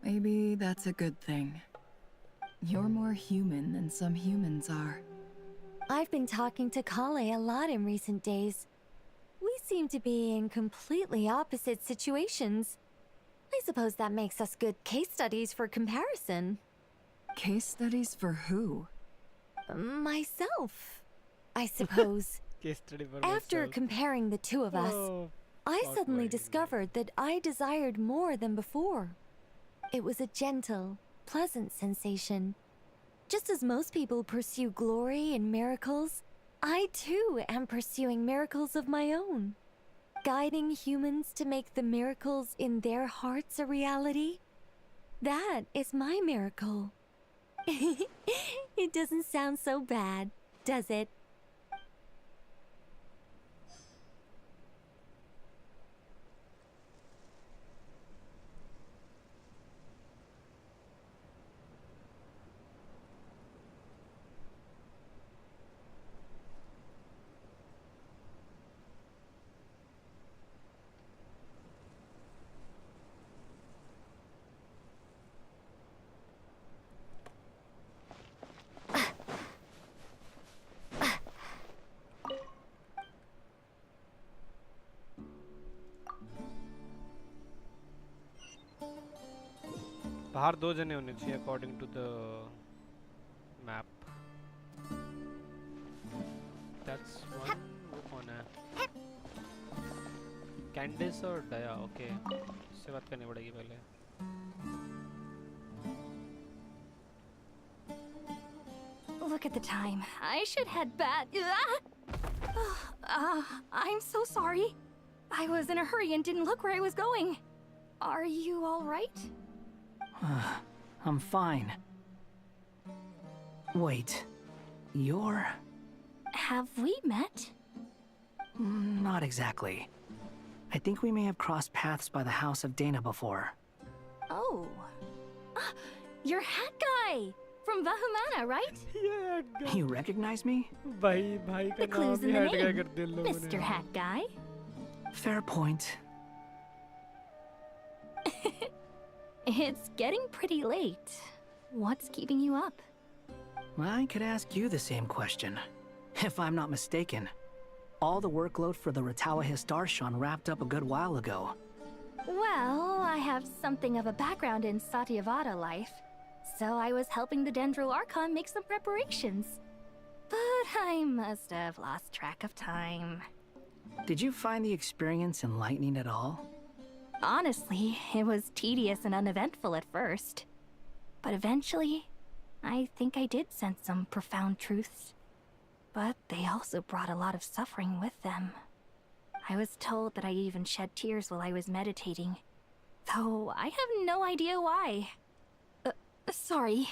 Speaker 14: Maybe that's a good thing. You're more human than some humans are.
Speaker 4: I've been talking to Kale a lot in recent days. We seem to be in completely opposite situations. I suppose that makes us good case studies for comparison.
Speaker 14: Case studies for who?
Speaker 4: Myself, I suppose.
Speaker 1: Case study for
Speaker 4: After
Speaker 1: myself.
Speaker 4: comparing the two of us, I
Speaker 1: fuck
Speaker 4: suddenly
Speaker 1: my
Speaker 4: discovered that I desired more than before. It was a gentle, pleasant sensation. Just as most people pursue glory and miracles, I too am pursuing miracles of my own. Guiding humans to make the miracles in their hearts a reality. That is my miracle. It doesn't sound so bad, does it?
Speaker 1: बाहर 2 जने होने चाहिए according to the map. That's one. वो कौन है? Candice और Daya. Okay. इससे बात करनी पड़ेगी पहले.
Speaker 15: Look at the time. I should head back. I'm so sorry. I was in a hurry and didn't look where I was going. Are you all right?
Speaker 16: I'm fine. Wait. You're...
Speaker 15: Have we met?
Speaker 16: Not exactly. I think we may have crossed paths by the house of Dana before.
Speaker 15: Oh. You're Hat Guy! From Bahumana, right?
Speaker 1: Yeah,
Speaker 16: You recognize me?
Speaker 15: The clue's in the name, Mr. Hat Guy.
Speaker 16: Fair point.
Speaker 15: It's getting pretty late. What's keeping you up?
Speaker 16: I could ask you the same question. If I'm not mistaken, all the workload for the Ratawa Histarshan wrapped up a good while ago.
Speaker 15: Well, I have something of a background in Satyavada life, so I was helping the Dendro Archon make some preparations. But I must have lost track of time.
Speaker 16: Did you find the experience enlightening at all?
Speaker 15: Honestly, it was tedious and uneventful at first. But eventually, I think I did sense some profound truths. But they also brought a lot of suffering with them. I was told that I even shed tears while I was meditating, though I have no idea why. Sorry.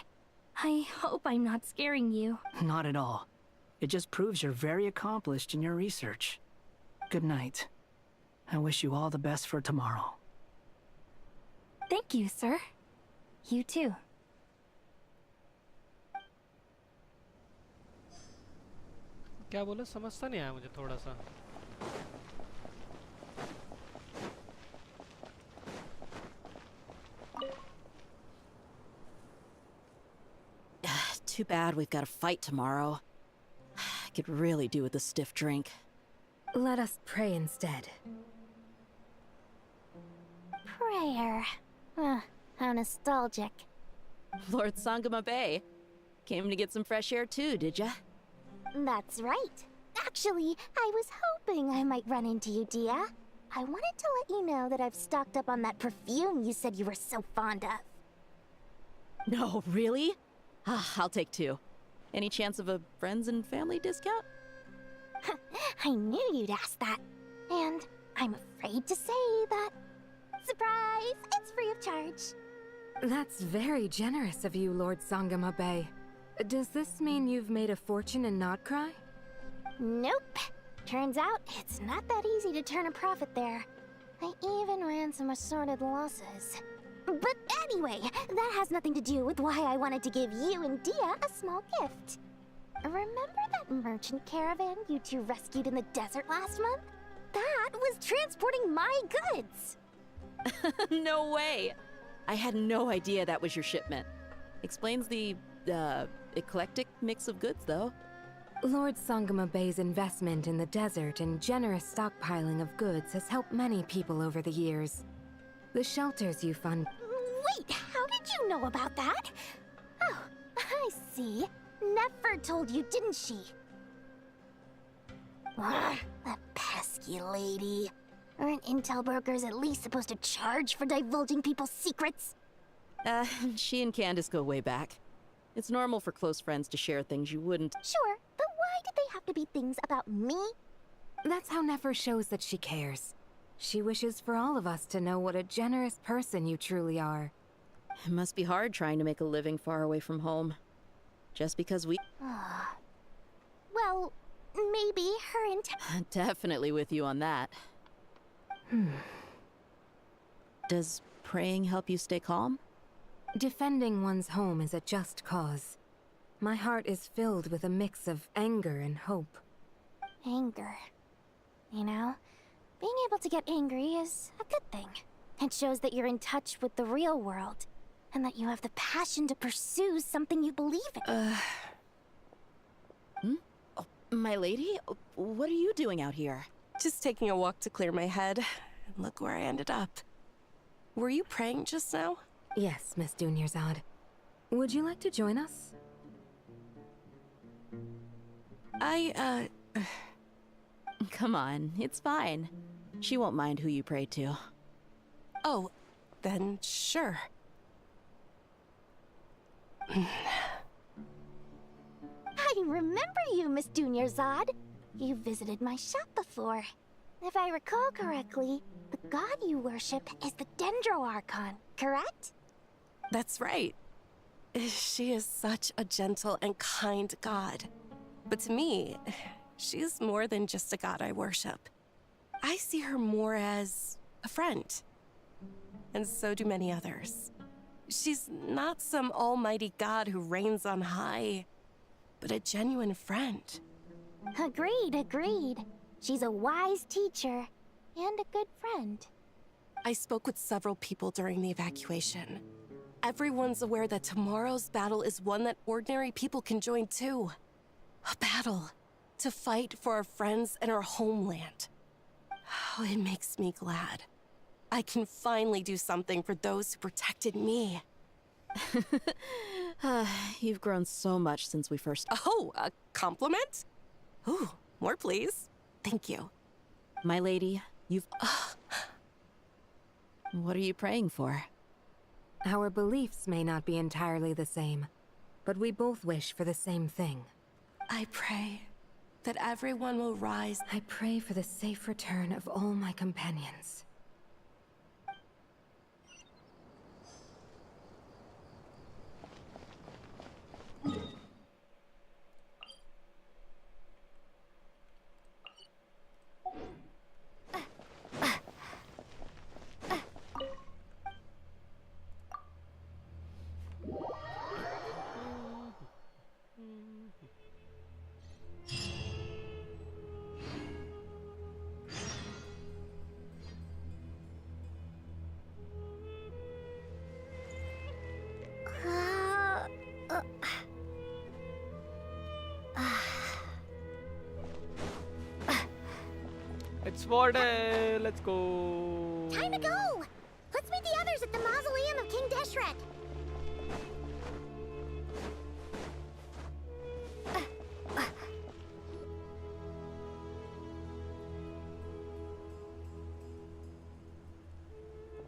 Speaker 15: I hope I'm not scaring you.
Speaker 16: Not at all. It just proves you're very accomplished in your research. Good night. I wish you all the best for tomorrow.
Speaker 15: Thank you, sir. You too.
Speaker 1: क्या बोला समझता नहीं आया मुझे थोड़ा सा.
Speaker 17: Too bad we've got to fight tomorrow. I could really do with a stiff drink.
Speaker 15: Let us pray instead.
Speaker 13: Prayer. How nostalgic.
Speaker 17: Lord Sangama Bay. Came to get some fresh air too, did ya?
Speaker 13: That's right. Actually, I was hoping I might run into you, Dia. I wanted to let you know that I've stocked up on that perfume you said you were so fond of.
Speaker 17: No, really? I'll take 2. Any chance of a friends and family discount?
Speaker 13: I knew you'd ask that. And I'm afraid to say that... Surprise! It's free of charge.
Speaker 15: That's very generous of you, Lord Sangama Bay. Does this mean you've made a fortune in Notcry?
Speaker 13: Nope. Turns out, it's not that easy to turn a profit there. I even ran some assorted losses. But anyway, that has nothing to do with why I wanted to give you and Dia a small gift. Remember that merchant caravan you two rescued in the desert last month? That was transporting my goods!
Speaker 17: No way! I had no idea that was your shipment. Explains the, eclectic mix of goods, though.
Speaker 15: Lord Sangama Bay's investment in the desert and generous stockpiling of goods has helped many people over the years. The shelters you fund...
Speaker 13: Wait, how did you know about that? Oh, I see. Nefer told you, didn't she? Ugh, that pesky lady. Aren't intel brokers at least supposed to charge for divulging people's secrets?
Speaker 17: She and Candace go way back. It's normal for close friends to share things you wouldn't.
Speaker 13: Sure, but why did they have to be things about me?
Speaker 15: That's how Nefer shows that she cares. She wishes for all of us to know what a generous person you truly are.
Speaker 17: It must be hard trying to make a living far away from home. Just because we...
Speaker 13: Well, maybe her intent...
Speaker 17: Definitely with you on that. Does praying help you stay calm?
Speaker 15: Defending one's home is a just cause. My heart is filled with a mix of anger and hope.
Speaker 13: Anger. You know, being able to get angry is a good thing. It shows that you're in touch with the real world, and that you have the passion to pursue something you believe in.
Speaker 17: Oh, my lady? What are you doing out here?
Speaker 18: Just taking a walk to clear my head. And look where I ended up. Were you praying just now? Yes, Miss Dunyarzad. Would you like to join us?
Speaker 17: Come on, it's fine. She won't mind who you pray to.
Speaker 19: Oh, then sure.
Speaker 13: I remember you, Miss Dunyarzad. You visited my shop before. If I recall correctly, the god you worship is the Dendro Archon, correct?
Speaker 19: That's right. She is such a gentle and kind god. But to me, she's more than just a god I worship. I see her more as a friend. And so do many others. She's not some almighty god who reigns on high, but a genuine friend.
Speaker 13: Agreed, agreed. She's a wise teacher and a good friend.
Speaker 19: I spoke with several people during the evacuation. Everyone's aware that tomorrow's battle is one that ordinary people can join too. A battle to fight for our friends and our homeland. Oh, it makes me glad. I can finally do something for those who protected me.
Speaker 17: You've grown so much since we first...
Speaker 19: Oh, a compliment? Ooh, more please. Thank you.
Speaker 17: My lady, you've... What are you praying for?
Speaker 18: Our beliefs may not be entirely the same, but we both wish for the same thing.
Speaker 19: I pray that everyone will rise.
Speaker 18: I pray for the safe return of all my companions.
Speaker 1: It's war day. Let's go.
Speaker 13: Time to go! Let's meet the others at the mausoleum of King Deshret.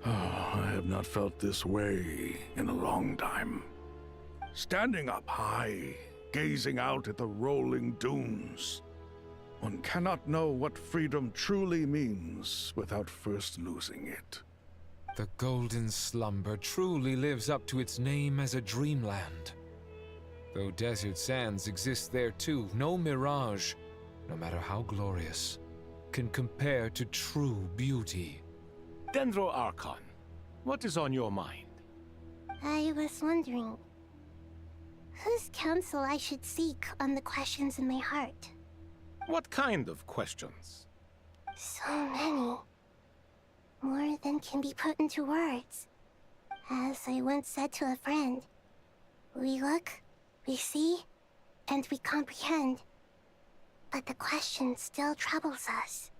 Speaker 6: I have not felt this way in a long time. Standing up high, gazing out at the rolling dunes. One cannot know what freedom truly means without first losing it.
Speaker 10: The Golden Slumber truly lives up to its name as a dreamland. Though desert sands exist there too, no mirage, no matter how glorious, can compare to true beauty.
Speaker 8: Dendro Archon, what is on your mind?
Speaker 5: I was wondering whose counsel I should seek on the questions in my heart.
Speaker 8: What kind of questions?
Speaker 5: So many. More than can be put into words. As I once said to a friend, we look, we see, and we comprehend. But the question still troubles us.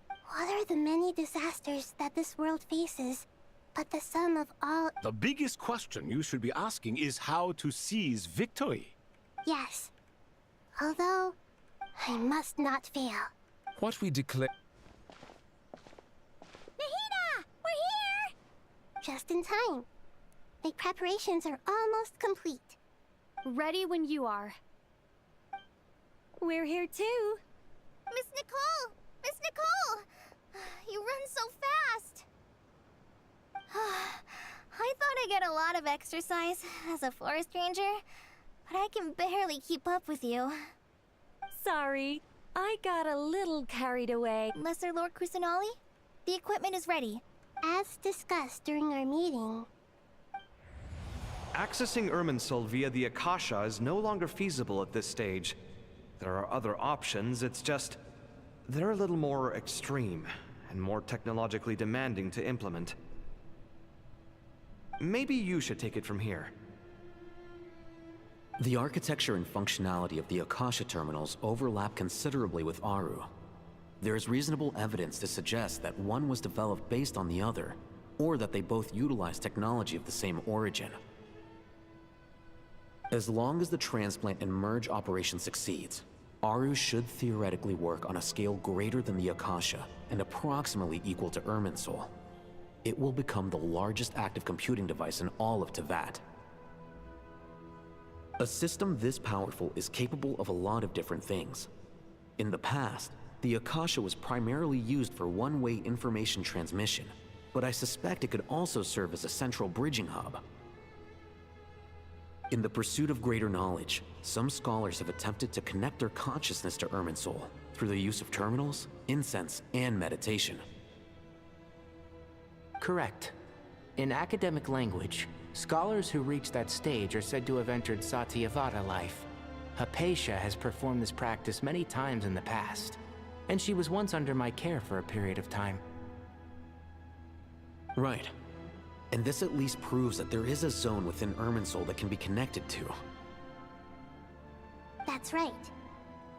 Speaker 5: What are the many disasters that this world faces, but the sum of all...
Speaker 8: The biggest question you should be asking is how to seize victory.
Speaker 5: Yes. Although, I must not fail.
Speaker 10: What we declare...
Speaker 13: Nahida! We're here!
Speaker 5: Just in time. My preparations are almost complete.
Speaker 4: Ready when you are.
Speaker 15: We're here too.
Speaker 13: Miss Nicole! Miss Nicole! You run so fast! I thought I'd get a lot of exercise as a forest ranger, but I can barely keep up with you.
Speaker 15: Sorry, I got a little carried away.
Speaker 13: Lesser Lord Kusanali, the equipment is ready. As discussed during our meeting,
Speaker 9: Accessing Irminsul via the Akasha is no longer feasible at this stage. There are other options, it's just... they're a little more extreme, and more technologically demanding to implement. Maybe you should take it from here.
Speaker 7: The architecture and functionality of the Akasha terminals overlap considerably with Aru. There is reasonable evidence to suggest that one was developed based on the other, or that they both utilize technology of the same origin. As long as the transplant and merge operation succeeds, Aru should theoretically work on a scale greater than the Akasha and approximately equal to Irminsul. It will become the largest active computing device in all of Teyvat. A system this powerful is capable of a lot of different things. In the past, the Akasha was primarily used for one-way information transmission, but I suspect it could also serve as a central bridging hub. In the pursuit of greater knowledge, some scholars have attempted to connect their consciousness to Irminsul through the use of terminals, incense, and meditation.
Speaker 11: Correct. In academic language, scholars who reach that stage are said to have entered Satyavata life. Hypatia has performed this practice many times in the past, and she was once under my care for a period of time.
Speaker 7: Right. And this at least proves that there is a zone within Irminsul that can be connected to.
Speaker 5: That's right.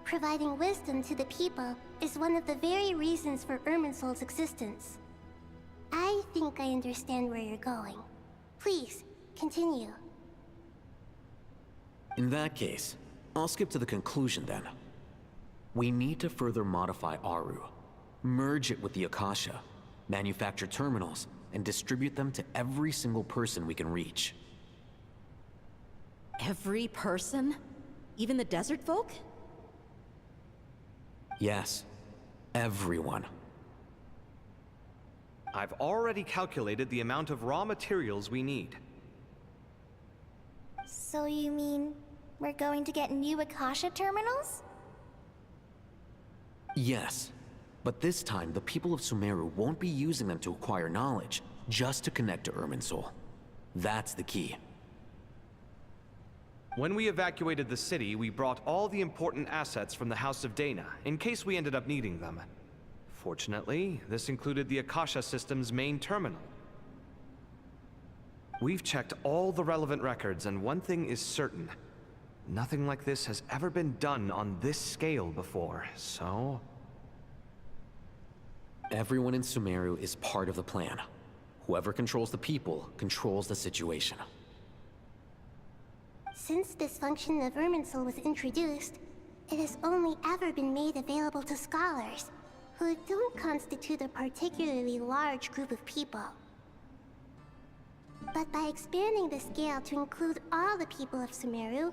Speaker 5: Providing wisdom to the people is one of the very reasons for Irminsul's existence. I think I understand where you're going. Please, continue.
Speaker 7: In that case, I'll skip to the conclusion then. We need to further modify Aru, merge it with the Akasha, manufacture terminals, and distribute them to every single person we can reach.
Speaker 17: Every person? Even the desert folk?
Speaker 7: Yes, everyone.
Speaker 9: I've already calculated the amount of raw materials we need.
Speaker 13: So you mean we're going to get new Akasha terminals?
Speaker 7: Yes, but this time the people of Sumeru won't be using them to acquire knowledge, just to connect to Irminsul. That's the key.
Speaker 9: When we evacuated the city, we brought all the important assets from the House of Dana, in case we ended up needing them. Fortunately, this included the Akasha system's main terminal. We've checked all the relevant records, and one thing is certain. Nothing like this has ever been done on this scale before, so...
Speaker 7: Everyone in Sumeru is part of the plan. Whoever controls the people controls the situation.
Speaker 5: Since this function of Irminsul was introduced, it has only ever been made available to scholars, who don't constitute a particularly large group of people. But by expanding the scale to include all the people of Sumeru,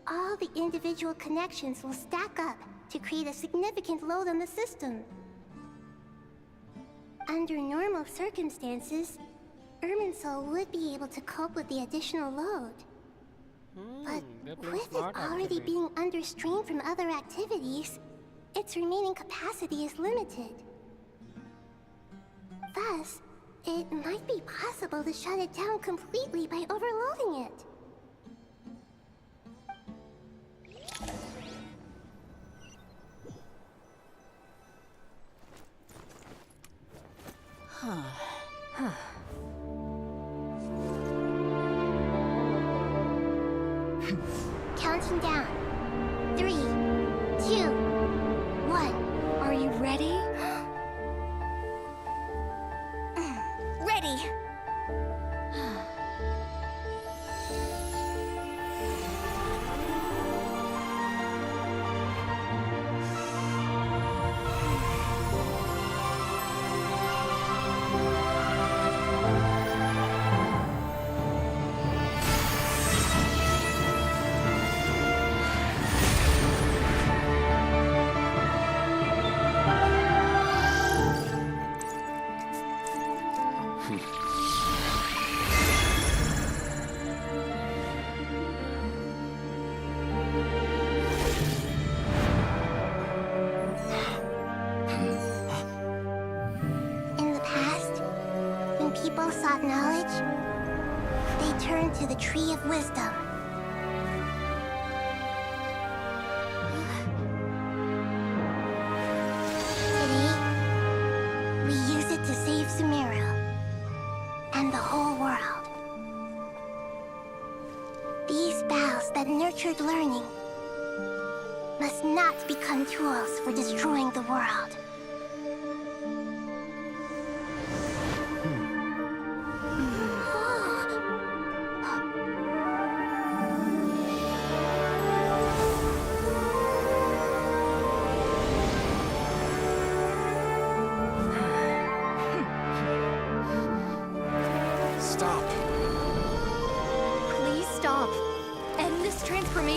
Speaker 5: all the individual connections will stack up to create a significant load on the system. Under normal circumstances, Irminsul would be able to cope with the additional load. But with it already being under strain from other activities, its remaining capacity is limited. Thus, it might be possible to shut it down completely by overloading it. Counting down. 3, 2, 1.
Speaker 4: Are you ready?
Speaker 13: Ready!
Speaker 5: People sought knowledge, they turned to the Tree of Wisdom. Today, we use it to save Sumeru and the whole world. These boughs that nurtured learning must not become tools for destroying the world.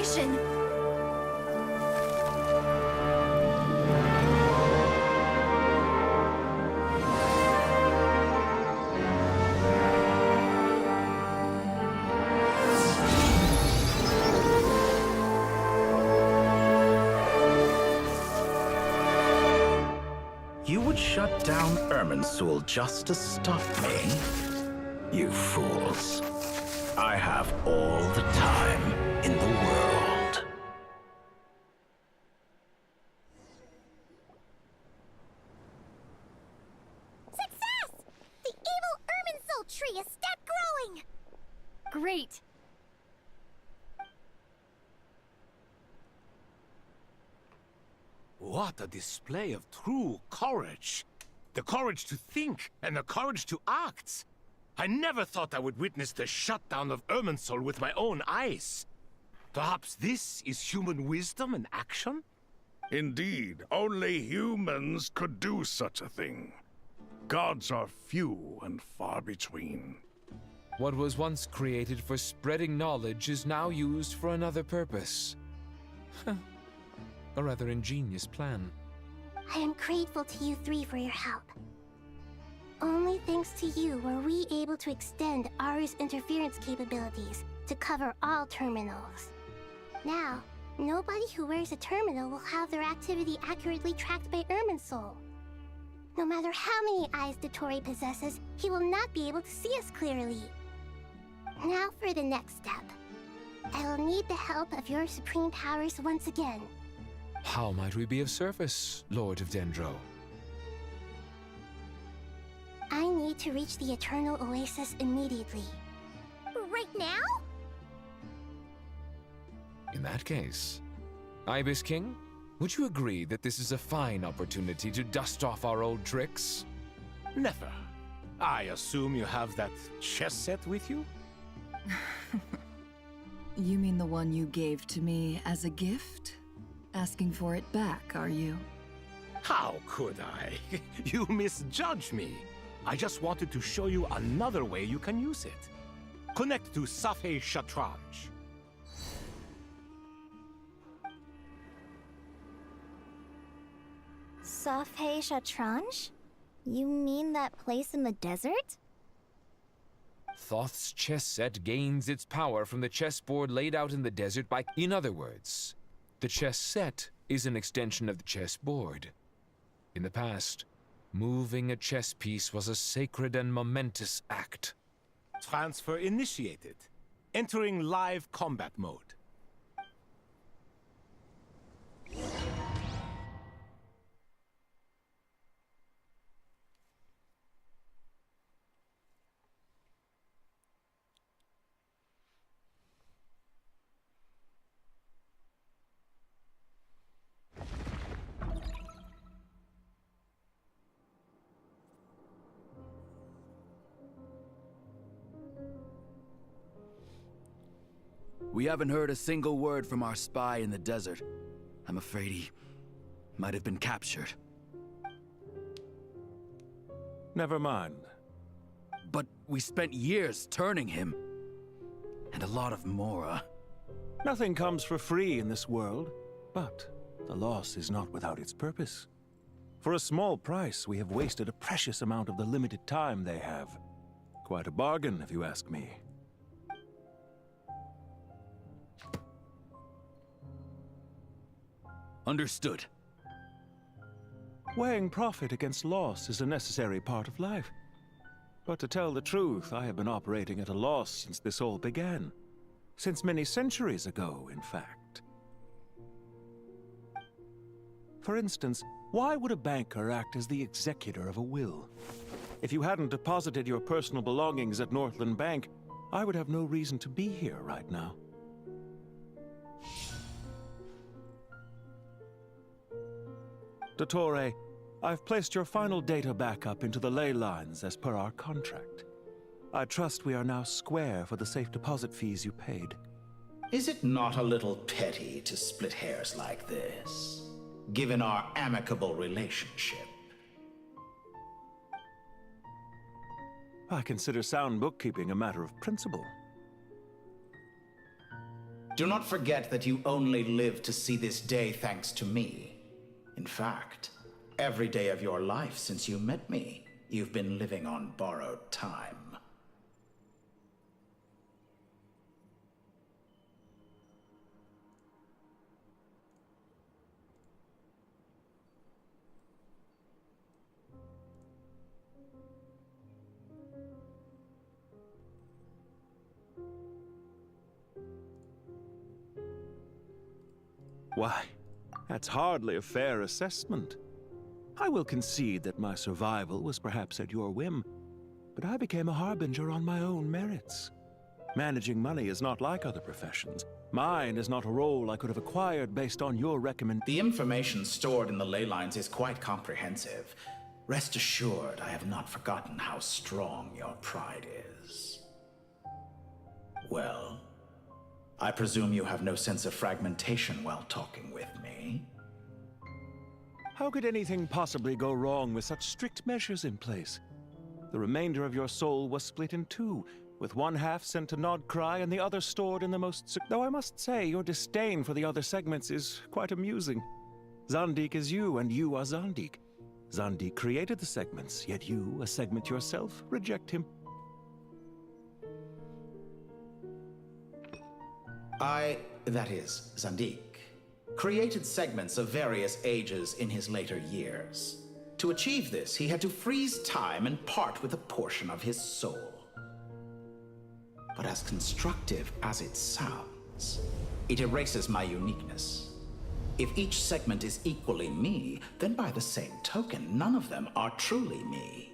Speaker 13: nation!
Speaker 20: You would shut down Irminsul just to stop me? You fools. I have all the time in the world.
Speaker 13: Success! The evil Irminsul tree is step growing!
Speaker 4: Great.
Speaker 8: What a display of true courage. The courage to think and the courage to act. I never thought I would witness the shutdown of Irminsul with my own eyes. Perhaps this is human wisdom in action?
Speaker 6: Indeed, only humans could do such a thing. Gods are few and far between.
Speaker 10: What was once created for spreading knowledge is now used for another purpose. A rather ingenious plan.
Speaker 5: I am grateful to you three for your help. Only thanks to you were we able to extend Aru's interference capabilities to cover all terminals. Now, nobody who wears a terminal will have their activity accurately tracked by Irminsul. No matter how many eyes Dottore possesses, he will not be able to see us clearly. Now for the next step. I will need the help of your supreme powers once again.
Speaker 10: How might we be of service, Lord of Dendro?
Speaker 5: I need to reach the Eternal Oasis immediately.
Speaker 13: Right now?
Speaker 10: In that case, Ibis King, would you agree that this is a fine opportunity to dust off our old tricks?
Speaker 8: Never. I assume you have that chess set with you?
Speaker 14: You mean the one you gave to me as a gift? Asking for it back, are you?
Speaker 8: How could I? You misjudge me. I just wanted to show you another way you can use it. Connect to Safei Shatranj.
Speaker 13: Safei Shatranj? You mean that place in the desert?
Speaker 10: Thoth's chess set gains its power from the chessboard laid out in the desert by... In other words, the chess set is an extension of the chessboard. In the past, moving a chess piece was a sacred and momentous act.
Speaker 8: Transfer initiated. Entering live combat mode.
Speaker 21: We haven't heard a single word from our spy in the desert. I'm afraid he might have been captured.
Speaker 6: Never mind.
Speaker 21: But we spent years turning him. And a lot of Mora.
Speaker 22: Nothing comes for free in this world, but the loss is not without its purpose. For a small price, we have wasted a precious amount of the limited time they have. Quite a bargain, if you ask me.
Speaker 21: Understood.
Speaker 22: Weighing profit against loss is a necessary part of life. But to tell the truth, I have been operating at a loss since this all began. Since many centuries ago, in fact. For instance, why would a banker act as the executor of a will? If you hadn't deposited your personal belongings at Northland Bank, I would have no reason to be here right now. Dottore, I've placed your final data backup into the ley lines as per our contract. I trust we are now square for the safe deposit fees you paid.
Speaker 20: Is it not a little petty to split hairs like this, given our amicable relationship?
Speaker 22: I consider sound bookkeeping a matter of principle.
Speaker 20: Do not forget that you only live to see this day thanks to me. In fact, every day of your life since you met me, you've been living on borrowed time.
Speaker 22: Why, that's hardly a fair assessment. I will concede that my survival was perhaps at your whim, but I became a harbinger on my own merits. Managing money is not like other professions. Mine is not a role I could have acquired based on your recommend.
Speaker 20: The information stored in the ley lines is quite comprehensive. Rest assured, I have not forgotten how strong your pride is. Well, I presume you have no sense of fragmentation while talking with me.
Speaker 22: How could anything possibly go wrong with such strict measures in place? The remainder of your soul was split in two, with one half sent to Nodcry and the other stored in the most... Though I must say, your disdain for the other segments is quite amusing. Zandik is you, and you are Zandik. Zandik created the segments, yet you, a segment yourself, reject him.
Speaker 20: That is, Zandik, created segments of various ages in his later years. To achieve this, he had to freeze time and part with a portion of his soul. But as constructive as it sounds, it erases my uniqueness. If each segment is equally me, then by the same token, none of them are truly me.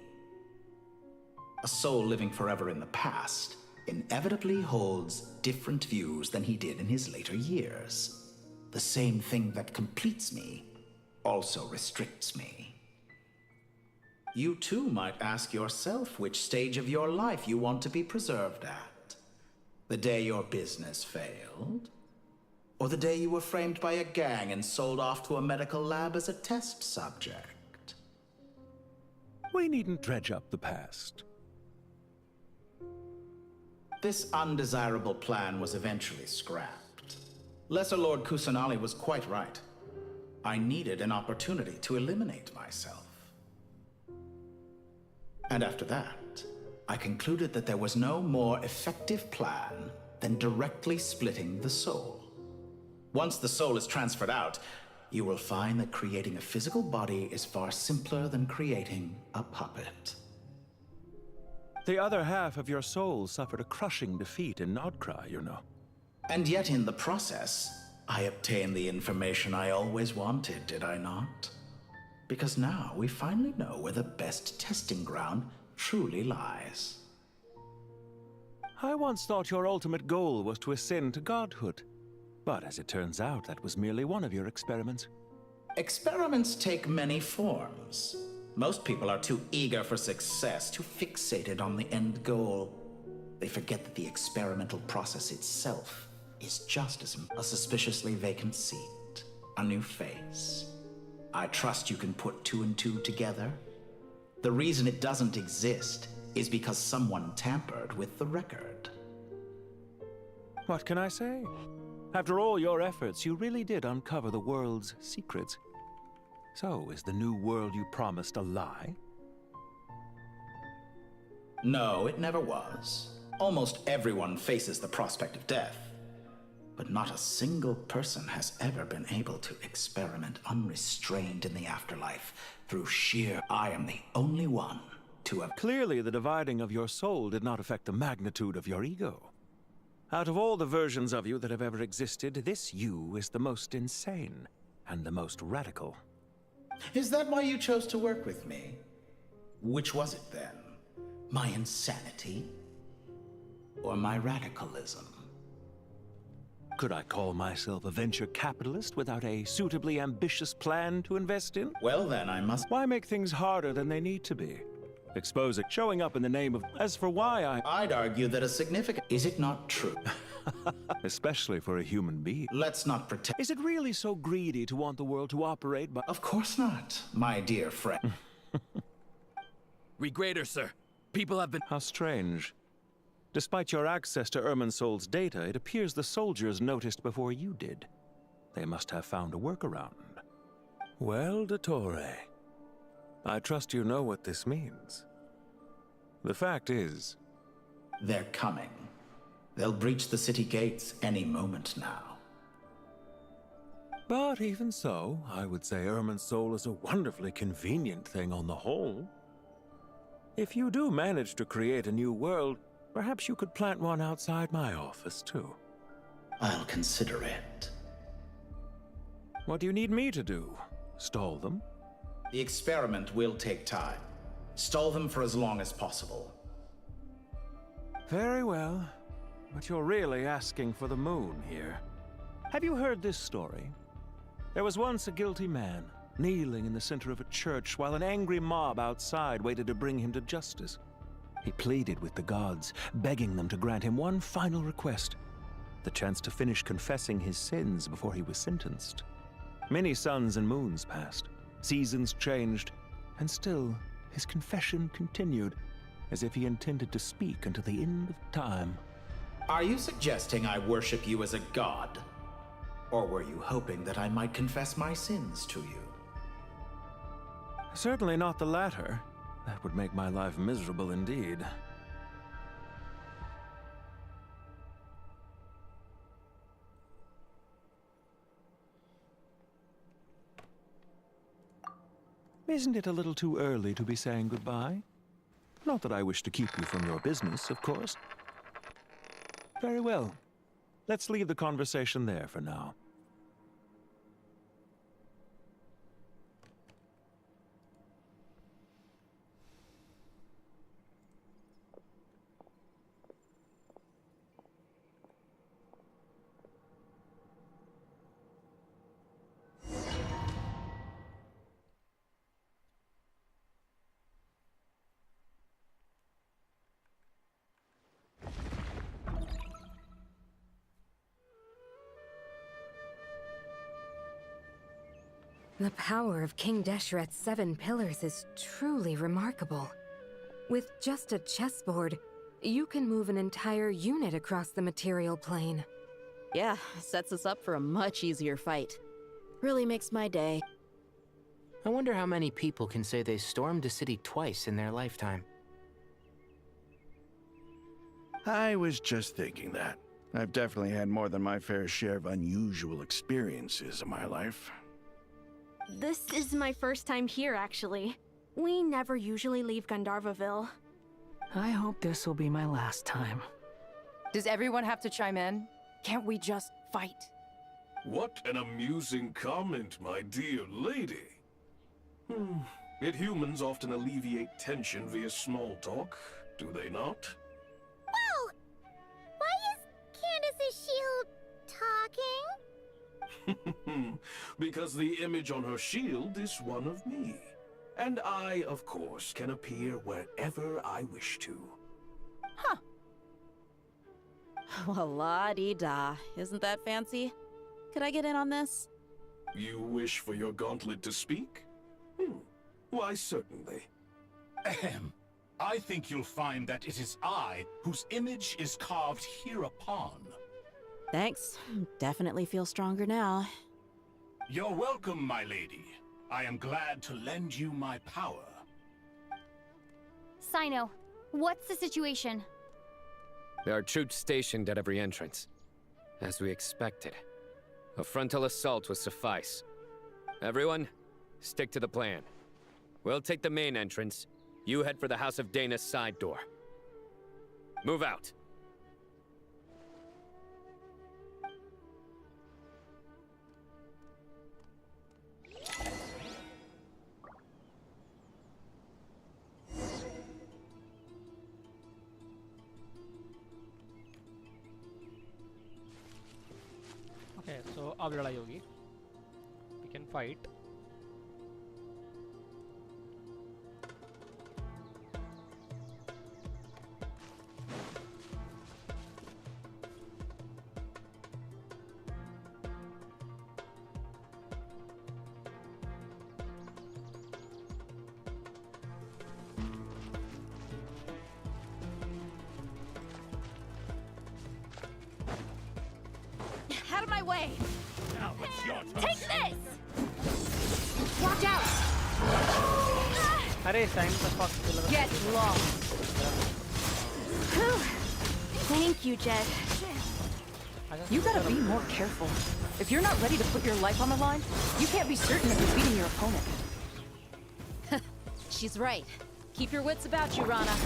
Speaker 20: A soul living forever in the past inevitably holds different views than he did in his later years. The same thing that completes me also restricts me. You too might ask yourself which stage of your life you want to be preserved at. The day your business failed? Or the day you were framed by a gang and sold off to a medical lab as a test subject?
Speaker 22: We needn't dredge up the past.
Speaker 20: This undesirable plan was eventually scrapped. Lesser Lord Kusanali was quite right. I needed an opportunity to eliminate myself. And after that, I concluded that there was no more effective plan than directly splitting the soul. Once the soul is transferred out, you will find that creating a physical body is far simpler than creating a puppet.
Speaker 22: The other half of your soul suffered a crushing defeat in Nodcry, you know.
Speaker 20: And yet in the process, I obtained the information I always wanted, did I not? Because now we finally know where the best testing ground truly lies.
Speaker 22: I once thought your ultimate goal was to ascend to godhood. But as it turns out, that was merely one of your experiments.
Speaker 20: Experiments take many forms. Most people are too eager for success, too fixated on the end goal. They forget that the experimental process itself is just as a suspiciously vacant seat, a new face. I trust you can put two and two together. The reason it doesn't exist is because someone tampered with the record.
Speaker 22: What can I say? After all your efforts, you really did uncover the world's secrets. So, is the new world you promised a lie?
Speaker 20: No, it never was. Almost everyone faces the prospect of death. But not a single person has ever been able to experiment unrestrained in the afterlife through sheer... I am the only one to have...
Speaker 22: Clearly, the dividing of your soul did not affect the magnitude of your ego. Out of all the versions of you that have ever existed, this you is the most insane and the most radical.
Speaker 20: Is that why you chose to work with me? Which was it then? My insanity? Or my radicalism?
Speaker 22: Could I call myself a venture capitalist without a suitably ambitious plan to invest in?
Speaker 20: Well then, I must...
Speaker 22: Why make things harder than they need to be? Expose it, showing up in the name of... As for why
Speaker 20: I'd argue that a significant... Is it not true?
Speaker 22: Especially for a human being.
Speaker 20: Let's not pretend...
Speaker 22: Is it really so greedy to want the world to operate by...
Speaker 20: Of course not, my dear friend.
Speaker 21: Regrader, sir. People have been...
Speaker 22: How strange. Despite your access to Irminsol's data, it appears the soldiers noticed before you did. They must have found a workaround. Well, Dottore, I trust you know what this means. The fact is...
Speaker 20: They're coming. They'll breach the city gates any moment now.
Speaker 22: But even so, I would say Irminsol is a wonderfully convenient thing on the whole. If you do manage to create a new world, perhaps you could plant one outside my office, too.
Speaker 20: I'll consider it.
Speaker 22: What do you need me to do? Stall them?
Speaker 20: The experiment will take time. Stall them for as long as possible.
Speaker 22: Very well. But you're really asking for the moon here. Have you heard this story? There was once a guilty man, kneeling in the center of a church while an angry mob outside waited to bring him to justice. He pleaded with the gods, begging them to grant him one final request, the chance to finish confessing his sins before he was sentenced. Many suns and moons passed, seasons changed, and still his confession continued, as if he intended to speak until the end of time.
Speaker 20: Are you suggesting I worship you as a god? Or were you hoping that I might confess my sins to you?
Speaker 22: Certainly not the latter. That would make my life miserable indeed. Isn't it a little too early to be saying goodbye? Not that I wish to keep you from your business, of course. Very well. Let's leave the conversation there for now.
Speaker 18: The power of King Deshret's 7 pillars is truly remarkable. With just a chessboard, you can move an entire unit across the material plane.
Speaker 17: Yeah, sets us up for a much easier fight. Really makes my day.
Speaker 11: I wonder how many people can say they stormed a city twice in their lifetime.
Speaker 6: I was just thinking that. I've definitely had more than my fair share of unusual experiences in my life.
Speaker 2: This is my first time here, actually. We never usually leave Gandharvaville.
Speaker 16: I hope this will be my last time.
Speaker 3: Does everyone have to chime in? Can't we just fight?
Speaker 23: What an amusing comment, my dear lady. Yet humans often alleviate tension via small talk, do they not?
Speaker 13: Whoa! Why is Candace's shield talking?
Speaker 23: Because the image on her shield is one of me. And I, of course, can appear wherever I wish to.
Speaker 17: Huh. Well, la-dee-da. Isn't that fancy? Could I get in on this?
Speaker 23: You wish for your gauntlet to speak? Why, certainly.
Speaker 8: Ahem. I think you'll find that it is I whose image is carved hereupon.
Speaker 17: Thanks. Definitely feel stronger now.
Speaker 8: You're welcome, my lady. I am glad to lend you my power.
Speaker 4: Sino, what's the situation?
Speaker 12: There are troops stationed at every entrance. As we expected. A frontal assault will suffice. Everyone, stick to the plan. We'll take the main entrance. You head for the House of Dana's side door. Move out.
Speaker 1: Okay, so अब लड़ाई होगी. We can fight.
Speaker 13: way!
Speaker 8: Now it's your turn.
Speaker 13: Take this!
Speaker 2: Watch out!
Speaker 1: अरे sign का fuck लगा.
Speaker 3: Get lost.
Speaker 2: Whew. Thank you, Jed.
Speaker 3: You gotta be more careful. If you're not ready to put your life on the line, you can't be certain of defeating your opponent.
Speaker 17: She's right. Keep your wits about you, Rana.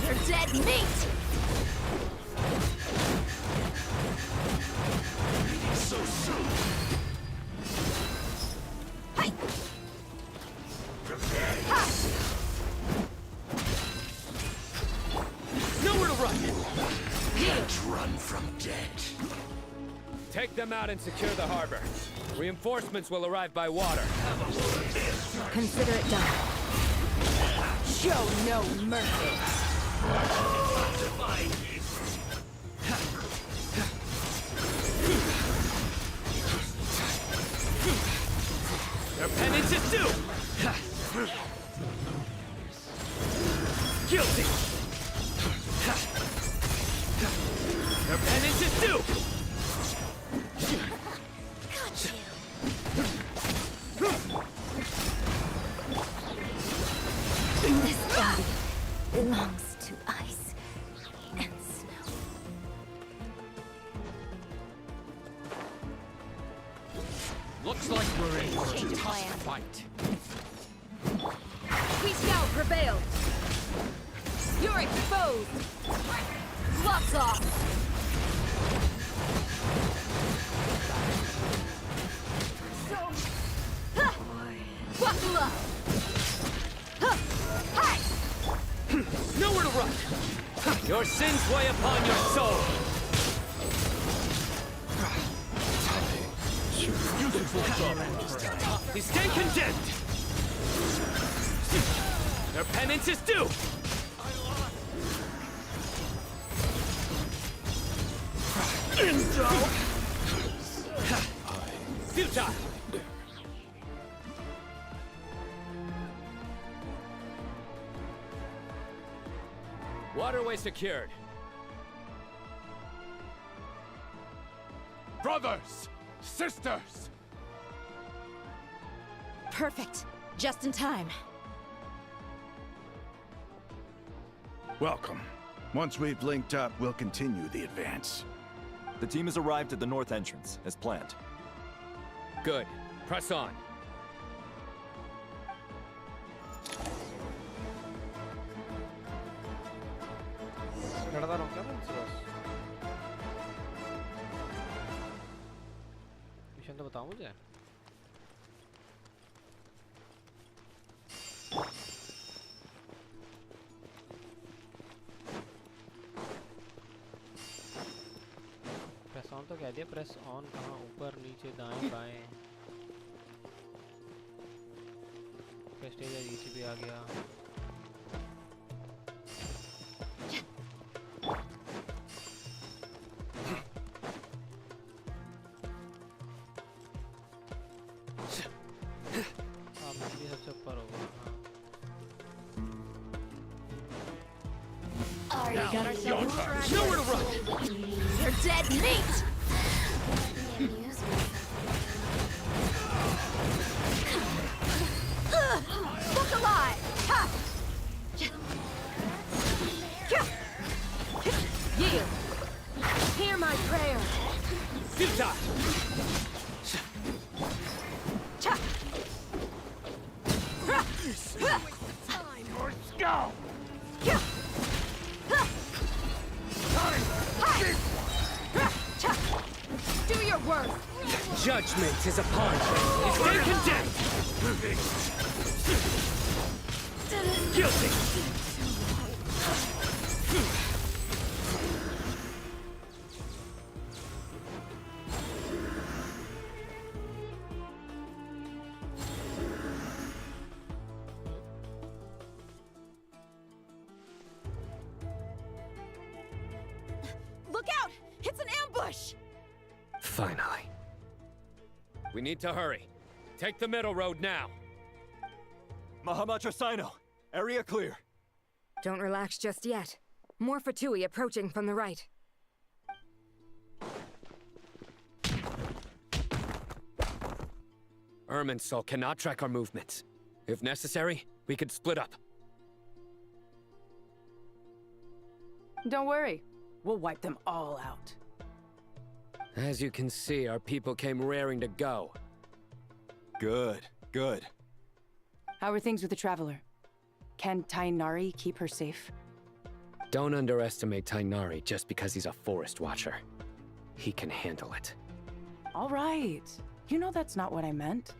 Speaker 13: You're dead meat!
Speaker 8: So soon.
Speaker 13: Hi!
Speaker 10: Nowhere to run!
Speaker 8: Can't run from death.
Speaker 10: Take them out and secure the harbor. Reinforcements will arrive by water.
Speaker 18: Consider it done.
Speaker 3: Show no mercy.
Speaker 10: Their penance is due! Guilty! Their penance is due!
Speaker 13: Got you!
Speaker 18: This body belongs to ice and snow.
Speaker 10: Looks like we're in for a
Speaker 13: Change
Speaker 10: tough
Speaker 13: plan.
Speaker 10: fight.
Speaker 3: We shall prevail. You're exposed. Gloves off. Buckle up.
Speaker 10: Nowhere to run! Your sins weigh upon your soul! They stay condemned! Their penance is due! Futile! Waterway secured.
Speaker 8: Brothers! Sisters!
Speaker 17: Perfect. Just in time.
Speaker 6: Welcome. Once we've linked up, we'll continue the advance.
Speaker 9: The team has arrived at the north entrance, as planned.
Speaker 10: Good. Press on.
Speaker 1: लड़ता रहूं क्या मैं उनसे बस? Mission तो बताओ मुझे. Press on तो कह दिया. प्रेस ऑन कहाँ? ऊपर नीचे दाएं बाएं. प्रेस्टेज नीचे भी आ गया. सबसे ऊपर होगा.
Speaker 10: Nowhere to run!
Speaker 13: You're dead meat! Look alive! Ha!
Speaker 2: Yield. Hear my prayer.
Speaker 10: Futile!
Speaker 8: Your skull!
Speaker 3: Do your work.
Speaker 10: Judgment is upon you. Stay condemned! Guilty!
Speaker 3: Look out! It's an ambush!
Speaker 10: Finally. We need to hurry. Take the middle road now.
Speaker 9: Mahamacha Sino, area clear.
Speaker 18: Don't relax just yet. More Fatui approaching from the right.
Speaker 12: Irminsul cannot track our movements. If necessary, we could split up.
Speaker 3: Don't worry. We'll wipe them all out.
Speaker 12: As you can see, our people came raring to go.
Speaker 21: Good, good.
Speaker 3: How are things with the Traveler? Can Tainari keep her safe?
Speaker 12: Don't underestimate Tainari just because he's a forest watcher. He can handle it.
Speaker 3: All right. You know that's not what I meant.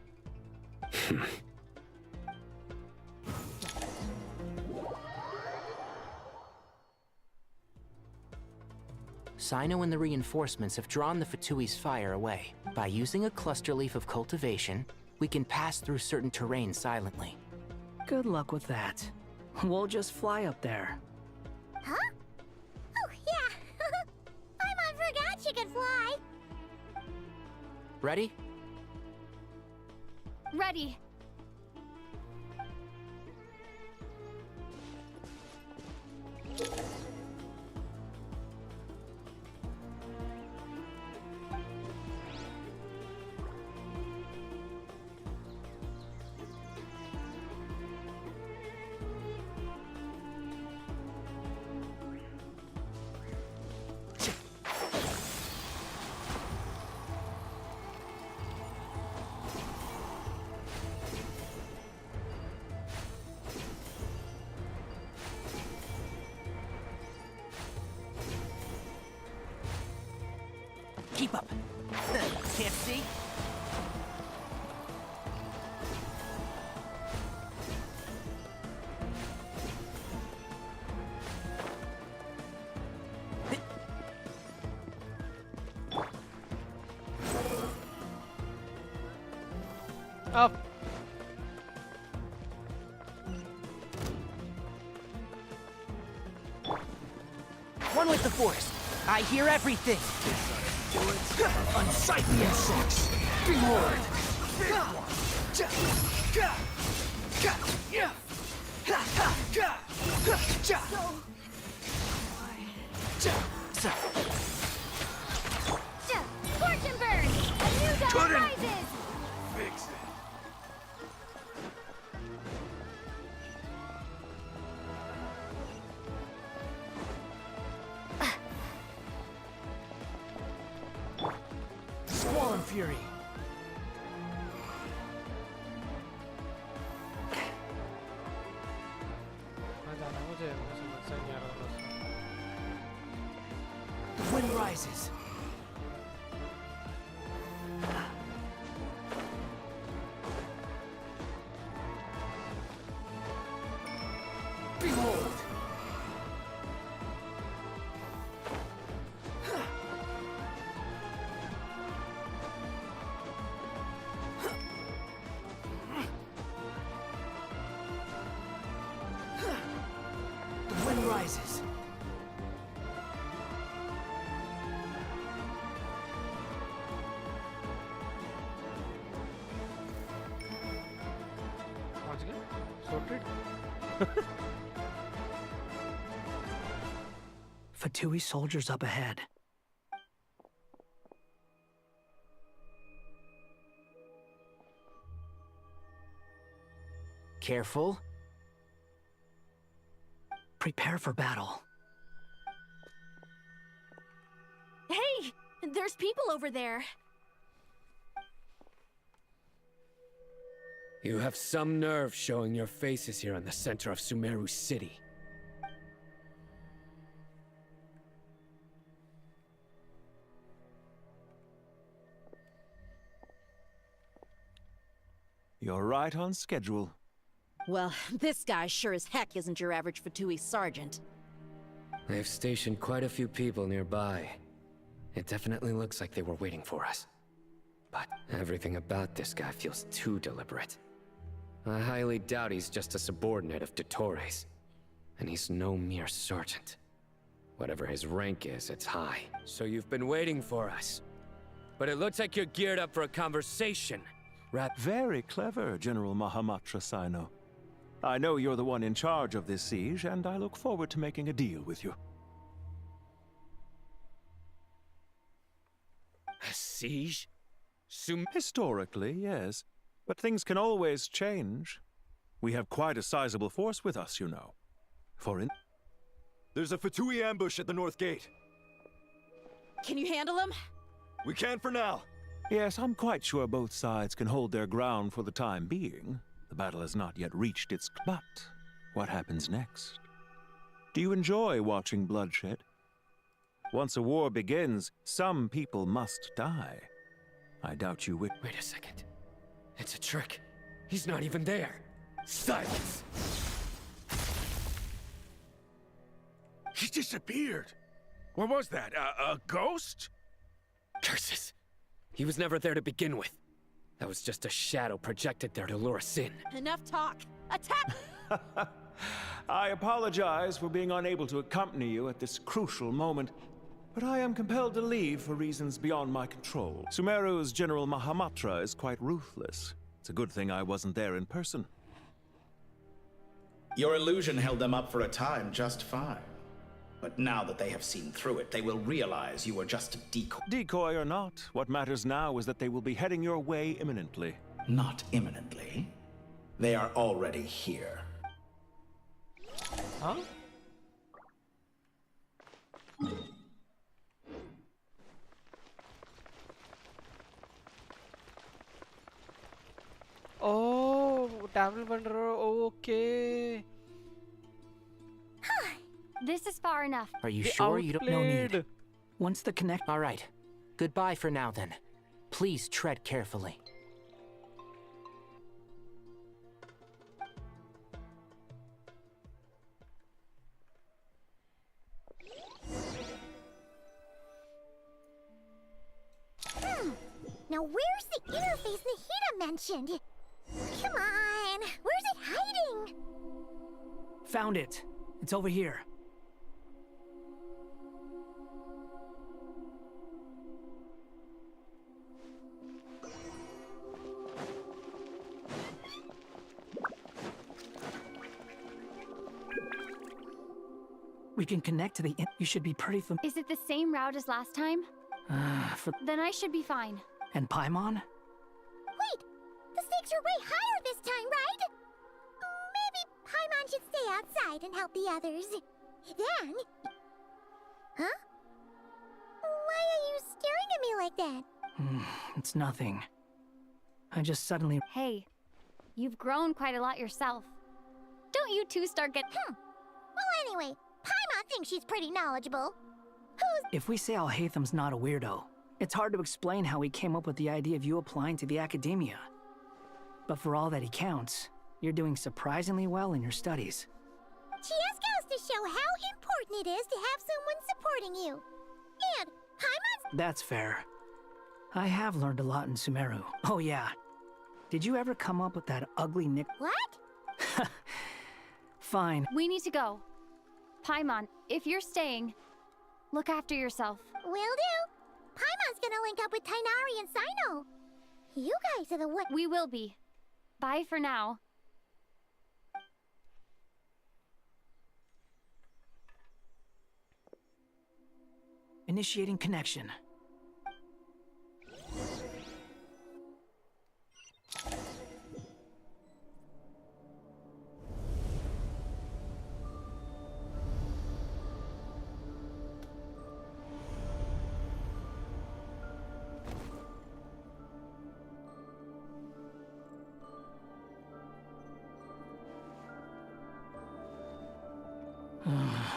Speaker 11: Sino and the reinforcements have drawn the Fatui's fire away. By using a cluster leaf of cultivation, we can pass through certain terrain silently.
Speaker 16: Good luck with that. We'll just fly up there.
Speaker 13: Huh? Oh, yeah. Paimon forgot she could fly.
Speaker 11: Ready?
Speaker 4: Ready.
Speaker 16: Keep up. Can't see?
Speaker 1: Up.
Speaker 16: One with the Force. I hear everything. Unsightly insects. Behold.
Speaker 13: Fortune burn! A new dawn rises!
Speaker 23: Fix it.
Speaker 16: Squall Fury. The wind rises. Behold! The wind rises.
Speaker 1: Once again, sorted.
Speaker 16: Fatui soldiers up ahead.
Speaker 11: Careful.
Speaker 16: Prepare for battle.
Speaker 2: Hey! There's people over there.
Speaker 12: You have some nerve showing your faces here in the center of Sumeru City.
Speaker 22: You're right on schedule.
Speaker 17: Well, this guy sure as heck isn't your average Fatui sergeant.
Speaker 12: They've stationed quite a few people nearby. It definitely looks like they were waiting for us. But everything about this guy feels too deliberate. I highly doubt he's just a subordinate of Dottores. And he's no mere sergeant. Whatever his rank is, it's high. So you've been waiting for us. But it looks like you're geared up for a conversation.
Speaker 22: Very clever, General Mahamatra Sino. I know you're the one in charge of this siege, and I look forward to making a deal with you.
Speaker 12: siege?
Speaker 22: Historically, yes. But things can always change. We have quite a sizable force with us, you know.
Speaker 9: There's a Fatui ambush at the north gate.
Speaker 17: Can you handle him?
Speaker 9: We can for now.
Speaker 22: Yes, I'm quite sure both sides can hold their ground for the time being. The battle has not yet reached its... But what happens next? Do you enjoy watching bloodshed? Once a war begins, some people must die. I doubt you would...
Speaker 12: Wait a second. It's a trick. He's not even there. Silence!
Speaker 6: He disappeared. What was that? A ghost?
Speaker 12: Curses! He was never there to begin with. That was just a shadow projected there to lure us in.
Speaker 17: Enough talk. Attack!
Speaker 22: I apologize for being unable to accompany you at this crucial moment, but I am compelled to leave for reasons beyond my control. Sumeru's General Mahamatra is quite ruthless. It's a good thing I wasn't there in person.
Speaker 20: Your illusion held them up for a time just fine. But now that they have seen through it, they will realize you were just a decoy.
Speaker 22: Decoy or not, what matters now is that they will be heading your way imminently.
Speaker 20: Not imminently. They are already here.
Speaker 1: Huh? Oh, Devil Wanderer, okay.
Speaker 4: This is far enough.
Speaker 11: Are you sure you don't know need?
Speaker 16: Once the connect...
Speaker 11: All right. Goodbye for now, then. Please tread carefully.
Speaker 13: Now where's the interface Nahida mentioned? Come on, where's it hiding?
Speaker 16: Found it. It's over here. We can connect to the you should be pretty
Speaker 4: Is it the same route as last time? Then I should be fine.
Speaker 16: And Paimon?
Speaker 13: Wait! The stakes are way higher this time, right? Maybe Paimon should stay outside and help the others. Then... Huh? Why are you staring at me like that?
Speaker 16: It's nothing. I just suddenly...
Speaker 4: Hey, you've grown quite a lot yourself. Don't you two start get...
Speaker 13: Well, anyway, Paimon thinks she's pretty knowledgeable.
Speaker 16: If we say Alhatham's not a weirdo, it's hard to explain how he came up with the idea of you applying to the academia. But for all that he counts, you're doing surprisingly well in your studies.
Speaker 13: She just goes to show how important it is to have someone supporting you. And Paimon's...
Speaker 16: That's fair. I have learned a lot in Sumeru. Oh yeah. Did you ever come up with that ugly nick...
Speaker 13: What?
Speaker 16: Fine.
Speaker 4: We need to go. Paimon, if you're staying, look after yourself.
Speaker 13: Will do. Paimon's gonna link up with Tainari and Sino. You guys are the one...
Speaker 4: We will be. Bye for now.
Speaker 16: Initiating connection.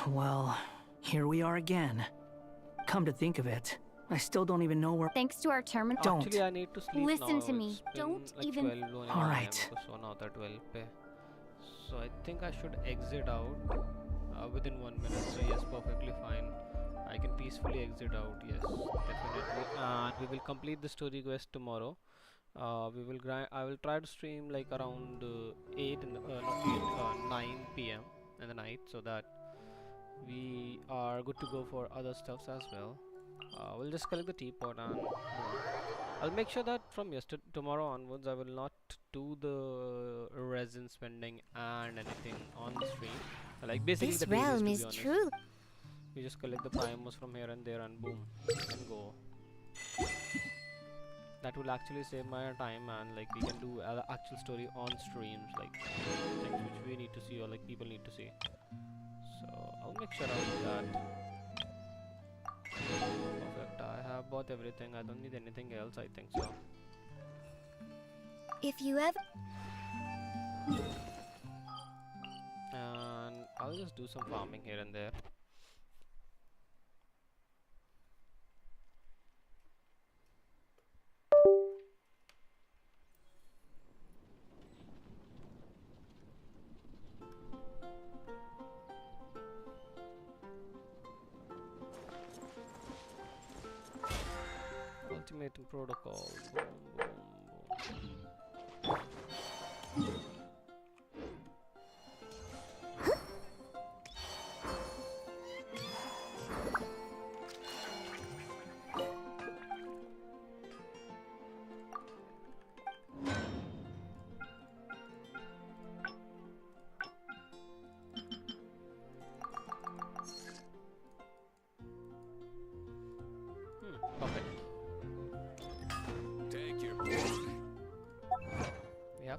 Speaker 16: Well, here we are again. Come to think of it, I still don't even know where...
Speaker 4: Thanks to our terminal...
Speaker 16: Don't.
Speaker 1: Actually, I need to sleep
Speaker 4: Listen
Speaker 1: now.
Speaker 4: to me.
Speaker 1: It's been
Speaker 4: Don't
Speaker 1: like
Speaker 4: even...
Speaker 1: 12 only
Speaker 16: All
Speaker 1: I
Speaker 16: right.
Speaker 1: am, so now that 12 pe. So I think I should exit out within 1 minute. So yes, perfectly fine. I can peacefully exit out. Yes, definitely. And we will complete the story quest tomorrow. We will grind. I will try to stream like around 8 in the, not 8, 9 p.m. in the night, so that we are good to go for other stuffs as well. We'll just collect the teapot and I'll make sure that from tomorrow onwards I will not do the resin spending and anything on the stream. Like basically
Speaker 13: This
Speaker 1: the dailies,
Speaker 13: realm
Speaker 1: to be
Speaker 13: is
Speaker 1: honest.
Speaker 13: true.
Speaker 1: We just collect the primos from here and there and boom, and go. That will actually save my time, and like we can do actual story on streams, like things which we need to see or like people need to see. So I'll make sure I'll do that. Perfect. I have bought everything. I don't need anything else. I think so.
Speaker 13: If you ever...
Speaker 1: And I'll just do some farming here and there. Ultimatum protocol. Boom, boom, boom.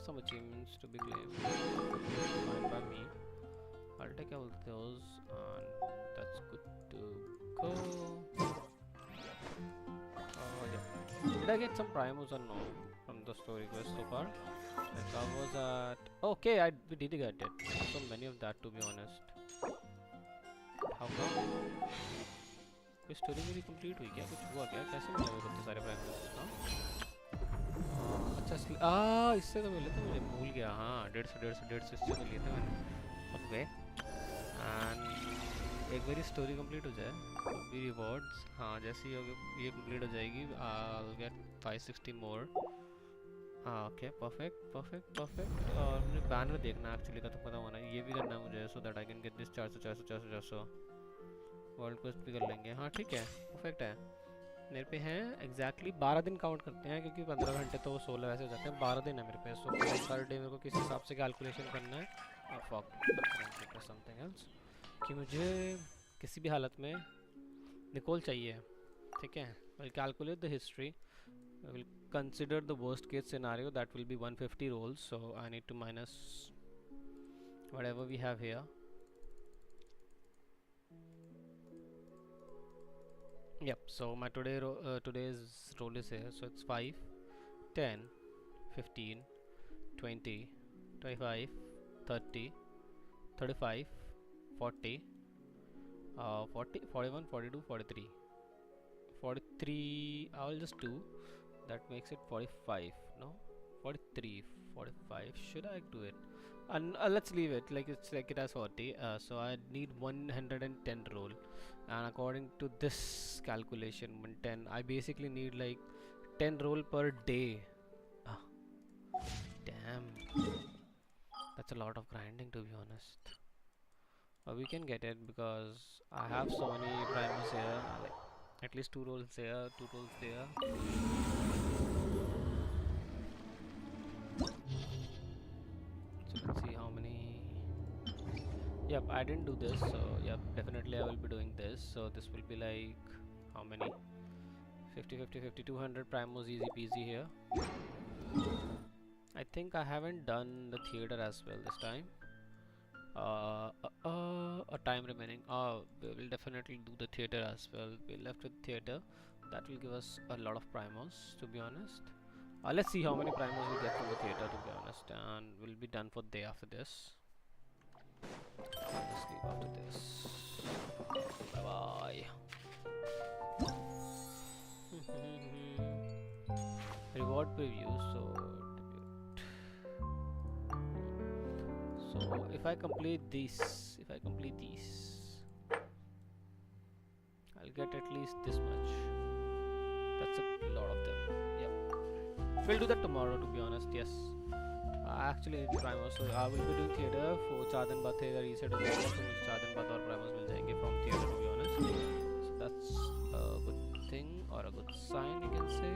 Speaker 1: Some achievements to be claimed. Fine by me. I'll take all those, and that's good to go. Yeah. Did I get some primos or no from the story quest so far? Like I was at. Okay, we did get it. So many of that, to be honest. How come? कोई story मेरी complete हुई क्या? कुछ हुआ क्या? कैसे मिले वो इतने सारे primos? अच्छा इससे तो मिले थे, मुझे भूल गया। हाँ 150 इससे तो लिए थे मैंने। ओके एंड एक बारी स्टोरी कंप्लीट हो जाए तो भी रिवॉर्ड्स, हाँ जैसे ही ये कंप्लीट हो जाएगी I'll get 560 मोर। हाँ ओके परफेक्ट। और मुझे बैनर देखना एक्चुअली का तो पता होना, ये भी करना है मुझे so that I can get this 400 world quest भी कर लेंगे। हाँ ठीक है परफेक्ट है। मेरे पे हैं एग्जैक्टली 12 दिन काउंट करते हैं क्योंकि 15 घंटे तो 16 वैसे हो जाते हैं। 12 दिन है मेरे पे, सो पर डे मेरे को किस हिसाब से कैलकुलेशन करना है और फक समथिंग एल्स कि मुझे किसी भी हालत में निकोल चाहिए, ठीक है। Will calculate the history, will consider the worst case scenario that will be 150 rolls, so I need to minus whatever we have here. Yep, so my today's roll is here, so it's 5, 10, 15, 20, 25, 30, 35, 40, 41, 42, 43. 43 I'll just do, that makes it 45, no? 43, 45, should I do it? And let's leave it like it's like it has 40, so I need 110 roll, and according to this calculation 110, I basically need like 10 roll per day. Damn, that's a lot of grinding, to be honest. We can get it because I have so many primers here, like at least 2 rolls here, 2 rolls there. Let's see how many. Yep, I didn't do this, so yep, definitely I will be doing this. So this will be like how many? 50, 50, 50, 200 primos, easy peasy here. I think I haven't done the theater as well this time. A time remaining. We will definitely do the theater as well. We're left with theater. That will give us a lot of primos, to be honest. Let's see how many primos we get from the theater, to be honest, and we'll be done for the day after this. I'll just leave after this. Bye bye. Reward preview. So if I complete these, I'll get at least this much. That's a lot of them. Yep. We'll do that tomorrow, to be honest. Yes. I actually need primos, so I will be doing theater for 4 दिन बाद theater reset हो जाएगा, तो मुझे 4 दिन बाद और primos मिल जाएंगे from theater, to be honest. So that's a good thing or a good sign, you can say.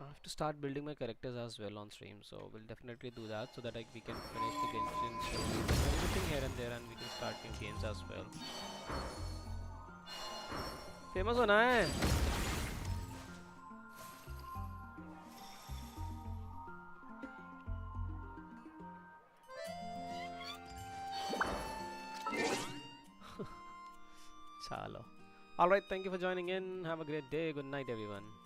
Speaker 1: I have to start building my characters as well on stream, so we'll definitely do that so that we can finish the Genshin story, everything here and there, and we can start new games as well. Famous होना है. Alright, thank you for joining in. Have a great day. Good night, everyone.